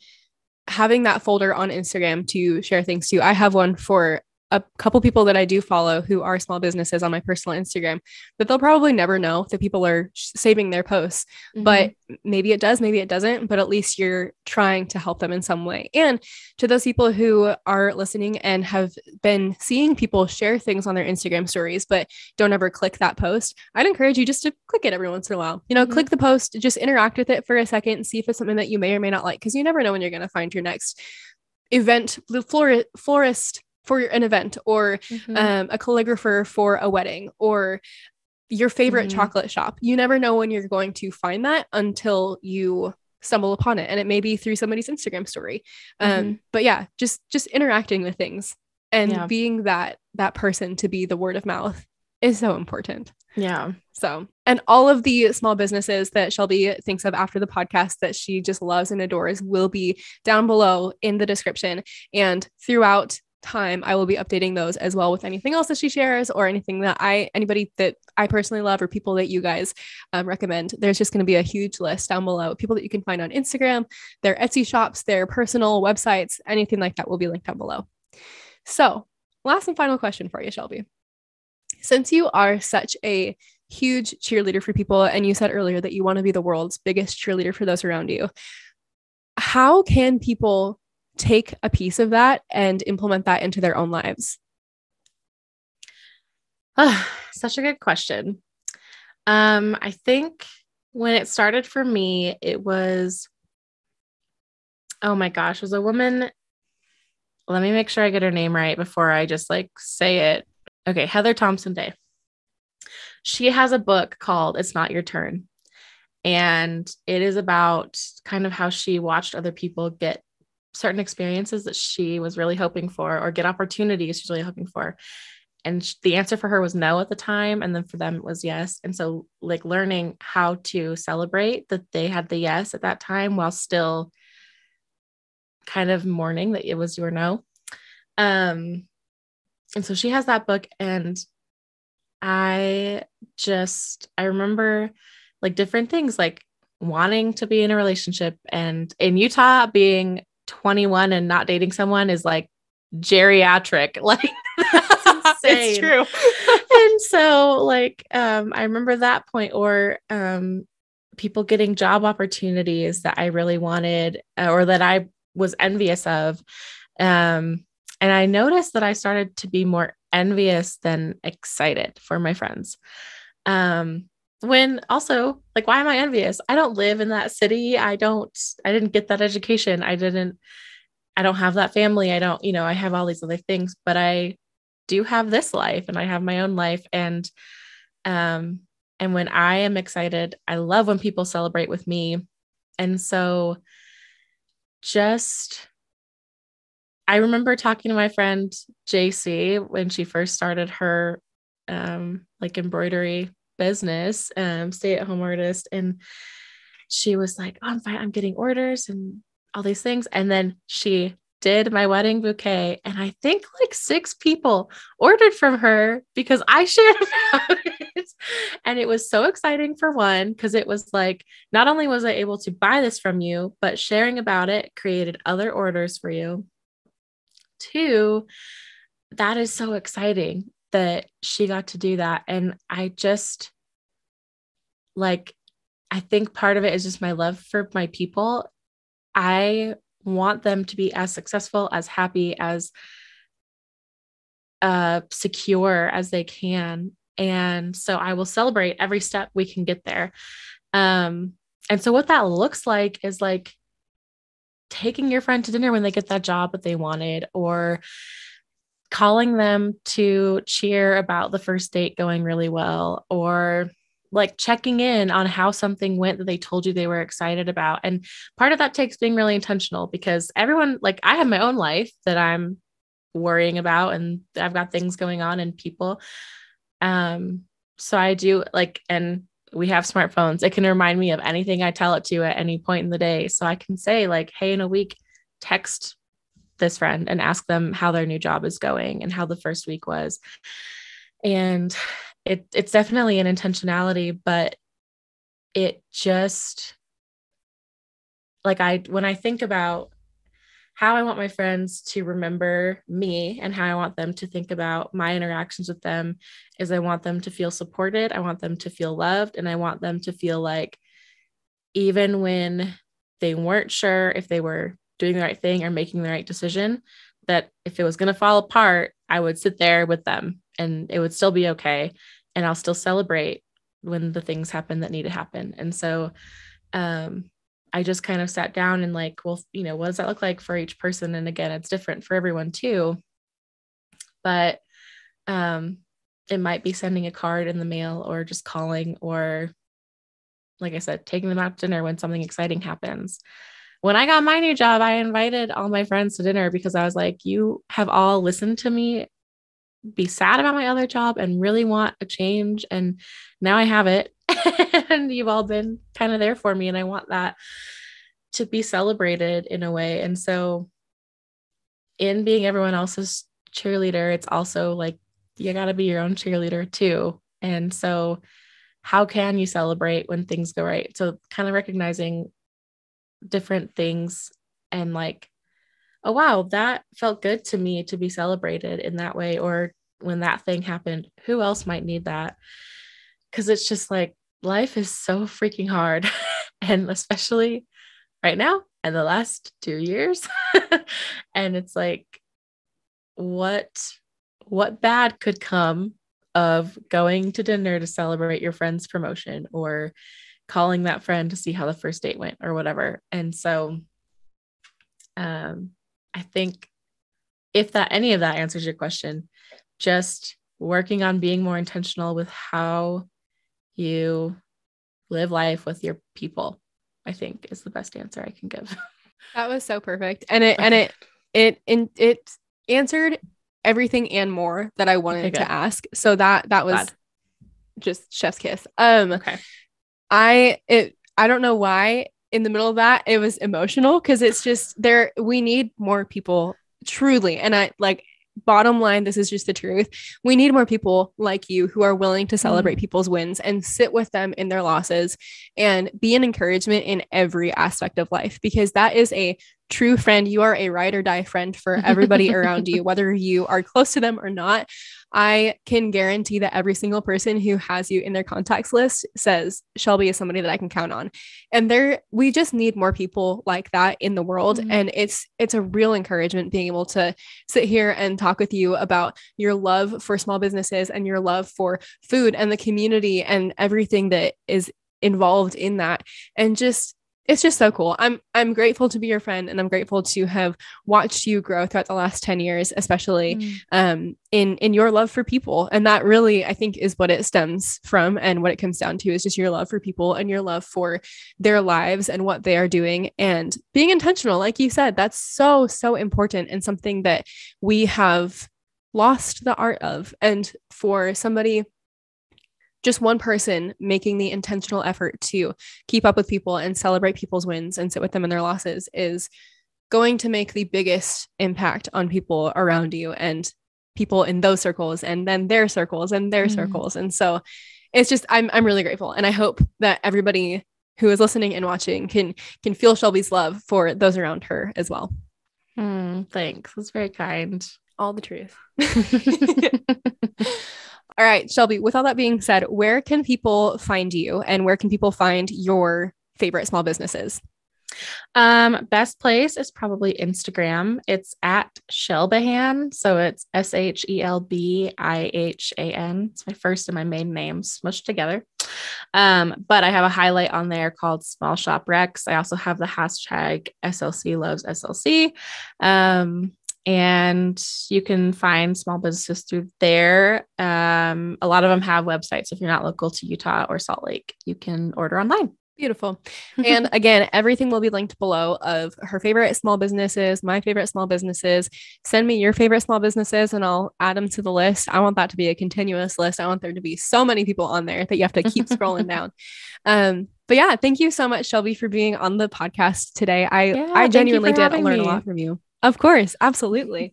having that folder on Instagram to share things to, I have one for a couple people that I do follow who are small businesses on my personal Instagram that they'll probably never know that people are saving their posts, but maybe it does, maybe it doesn't, but at least you're trying to help them in some way. And to those people who are listening and have been seeing people share things on their Instagram stories, but don't ever click that post, I'd encourage you just to click it every once in a while, click the post, just interact with it for a second and see if it's something that you may or may not like. Cause you never know when you're going to find your next event, florist for an event, or a calligrapher for a wedding, or your favorite chocolate shop. You never know when you're going to find that until you stumble upon it. And it may be through somebody's Instagram story. But yeah, just interacting with things and being that person to be the word of mouth is so important. Yeah. So, and all of the small businesses that Shelby thinks of after the podcast that she just loves and adores will be down below in the description. And throughout time, I will be updating those as well with anything else that she shares, or anything that anybody that I personally love, or people that you guys recommend. There's just going to be a huge list down below, people that you can find on Instagram, their Etsy shops, their personal websites, anything like that will be linked down below. So, last and final question for you, Shelby. Since you are such a huge cheerleader for people, and you said earlier that you want to be the world's biggest cheerleader for those around you, how can people take a piece of that and implement that into their own lives? Such a good question. I think when it started for me, it was, oh my gosh, it was a woman. Let me make sure I get her name right before I just say it. Okay. Heather Thompson Day. She has a book called It's Not Your Turn. And it is about kind of how she watched other people get certain experiences that she was really hoping for, or get opportunities she's really hoping for. And the answer for her was no at the time. And then for them, it was yes. And so learning how to celebrate that they had the yes at that time while still kind of mourning that it was your no. And so she has that book, and I remember different things, wanting to be in a relationship, and in Utah being 21 and not dating someone is geriatric. That's insane. It's true. And so I remember that point, or people getting job opportunities that I really wanted, or that I was envious of. And I noticed that I started to be more envious than excited for my friends. When also, why am I envious? I don't live in that city. I didn't get that education. I don't have that family. I don't, I have all these other things, but I do have this life, and I have my own life. And when I am excited, I love when people celebrate with me. And so I remember talking to my friend JC when she first started her embroidery business, stay-at-home artist, and she was like, oh, I'm fine, I'm getting orders and all these things. And then she did my wedding bouquet, and I think 6 people ordered from her because I shared about it. And it was so exciting, for one, because it was not only was I able to buy this from you, but sharing about it created other orders for you. 2, that is so exciting that she got to do that. And I just I think part of it is just my love for my people. I want them to be as successful, as happy, as secure as they can. And so I will celebrate every step we can get there. And so what that looks like is taking your friend to dinner when they get that job that they wanted, or calling them to cheer about the first date going really well, or checking in on how something went that they told you they were excited about. And part of that takes being really intentional, because everyone, I have my own life that I'm worrying about, and I've got things going on and people. So I do and we have smartphones. It can remind me of anything I tell it to at any point in the day. So I can say hey, in a week, text this friend and ask them how their new job is going and how the first week was. And it's definitely an intentionality, but it just like when I think about how I want my friends to remember me and how I want them to think about my interactions with them is I want them to feel supported. I want them to feel loved. And I want them to feel like even when they weren't sure if they were doing the right thing or making the right decision, that if it was going to fall apart, I would sit there with them and it would still be okay. And I'll still celebrate when the things happen that need to happen. And so, I just kind of sat down and like, well, what does that look like for each person? And again, it's different for everyone too. But it might be sending a card in the mail or just calling, or like I said, taking them out to dinner when something exciting happens. When I got my new job, I invited all my friends to dinner because I was like, you have all listened to me be sad about my other job and really want a change. And now I have it. And you've all been kind of there for me. And I want that to be celebrated in a way. And so in being everyone else's cheerleader, it's also like, you got to be your own cheerleader too. And so how can you celebrate when things go right? So kind of recognizing different things and like, oh, wow, that felt good to me to be celebrated in that way. Or when that thing happened, who else might need that? Because it's just like, life is so freaking hard. And especially right now and the last 2 years. And it's like, what bad could come of going to dinner to celebrate your friend's promotion or calling that friend to see how the first date went or whatever. And so I think if any of that answers your question, just working on being more intentional with how you live life with your people, I think is the best answer I can give. That was so perfect. And it answered everything and more that I wanted to ask. So that was just chef's kiss. Okay. I don't know why in the middle of that it was emotional, because it's just we need more people truly. And I like, bottom line, this is just the truth. We need more people like you who are willing to celebrate people's wins and sit with them in their losses and be an encouragement in every aspect of life, because that is a true friend. You are a ride or die friend for everybody around you, whether you are close to them or not. I can guarantee that every single person who has you in their contacts list says Shelby is somebody that I can count on. And we just need more people like that in the world. And it's a real encouragement being able to sit here and talk with you about your love for small businesses and your love for food and the community and everything that is involved in that. And it's just so cool. I'm grateful to be your friend, and I'm grateful to have watched you grow throughout the last 10 years, especially in your love for people. And that really, I think, is what it stems from, and what it comes down to is just your love for people and your love for their lives and what they are doing and being intentional. Like you said, that's so, so important, and something that we have lost the art of. And for somebody, just one person making the intentional effort to keep up with people and celebrate people's wins and sit with them in their losses is going to make the biggest impact on people around you and people in those circles, and then their circles and their circles. And so it's just, I'm really grateful. And I hope that everybody who is listening and watching can feel Shelby's love for those around her as well. Thanks. That's very kind. All the truth. All right, Shelby, with all that being said, where can people find you, and where can people find your favorite small businesses? Best place is probably Instagram. It's at Shelbihan. So it's SHELBIHAN. It's my first and my maiden name smushed together. But I have a highlight on there called Small Shop Rex. I also have the hashtag SLC loves SLC. And you can find small businesses through there. A lot of them have websites. If you're not local to Utah or Salt Lake, you can order online. Beautiful. And again, everything will be linked below of her favorite small businesses, my favorite small businesses. Send me your favorite small businesses and I'll add them to the list. I want that to be a continuous list. I want there to be so many people on there that you have to keep scrolling down. But yeah, thank you so much, Shelby, for being on the podcast today. I genuinely did learn a lot from you. Of course. Absolutely.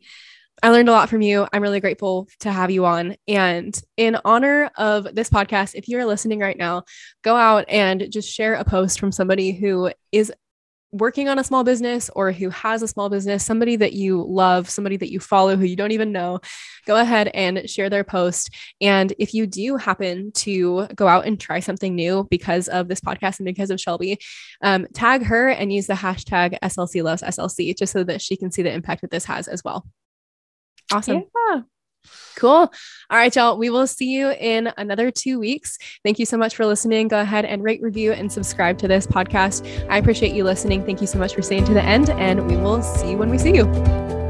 I learned a lot from you. I'm really grateful to have you on. And in honor of this podcast, if you're listening right now, go out and just share a post from somebody who is working on a small business or who has a small business, somebody that you love, somebody that you follow who you don't even know. Go ahead and share their post. And if you do happen to go out and try something new because of this podcast and because of Shelby, tag her and use the hashtag SLC loves SLC just so that she can see the impact that this has as well. Awesome. Yeah. Cool. All right, y'all. We will see you in another 2 weeks. Thank you so much for listening. Go ahead and rate, review, and subscribe to this podcast. I appreciate you listening. Thank you so much for staying to the end, and we will see you when we see you.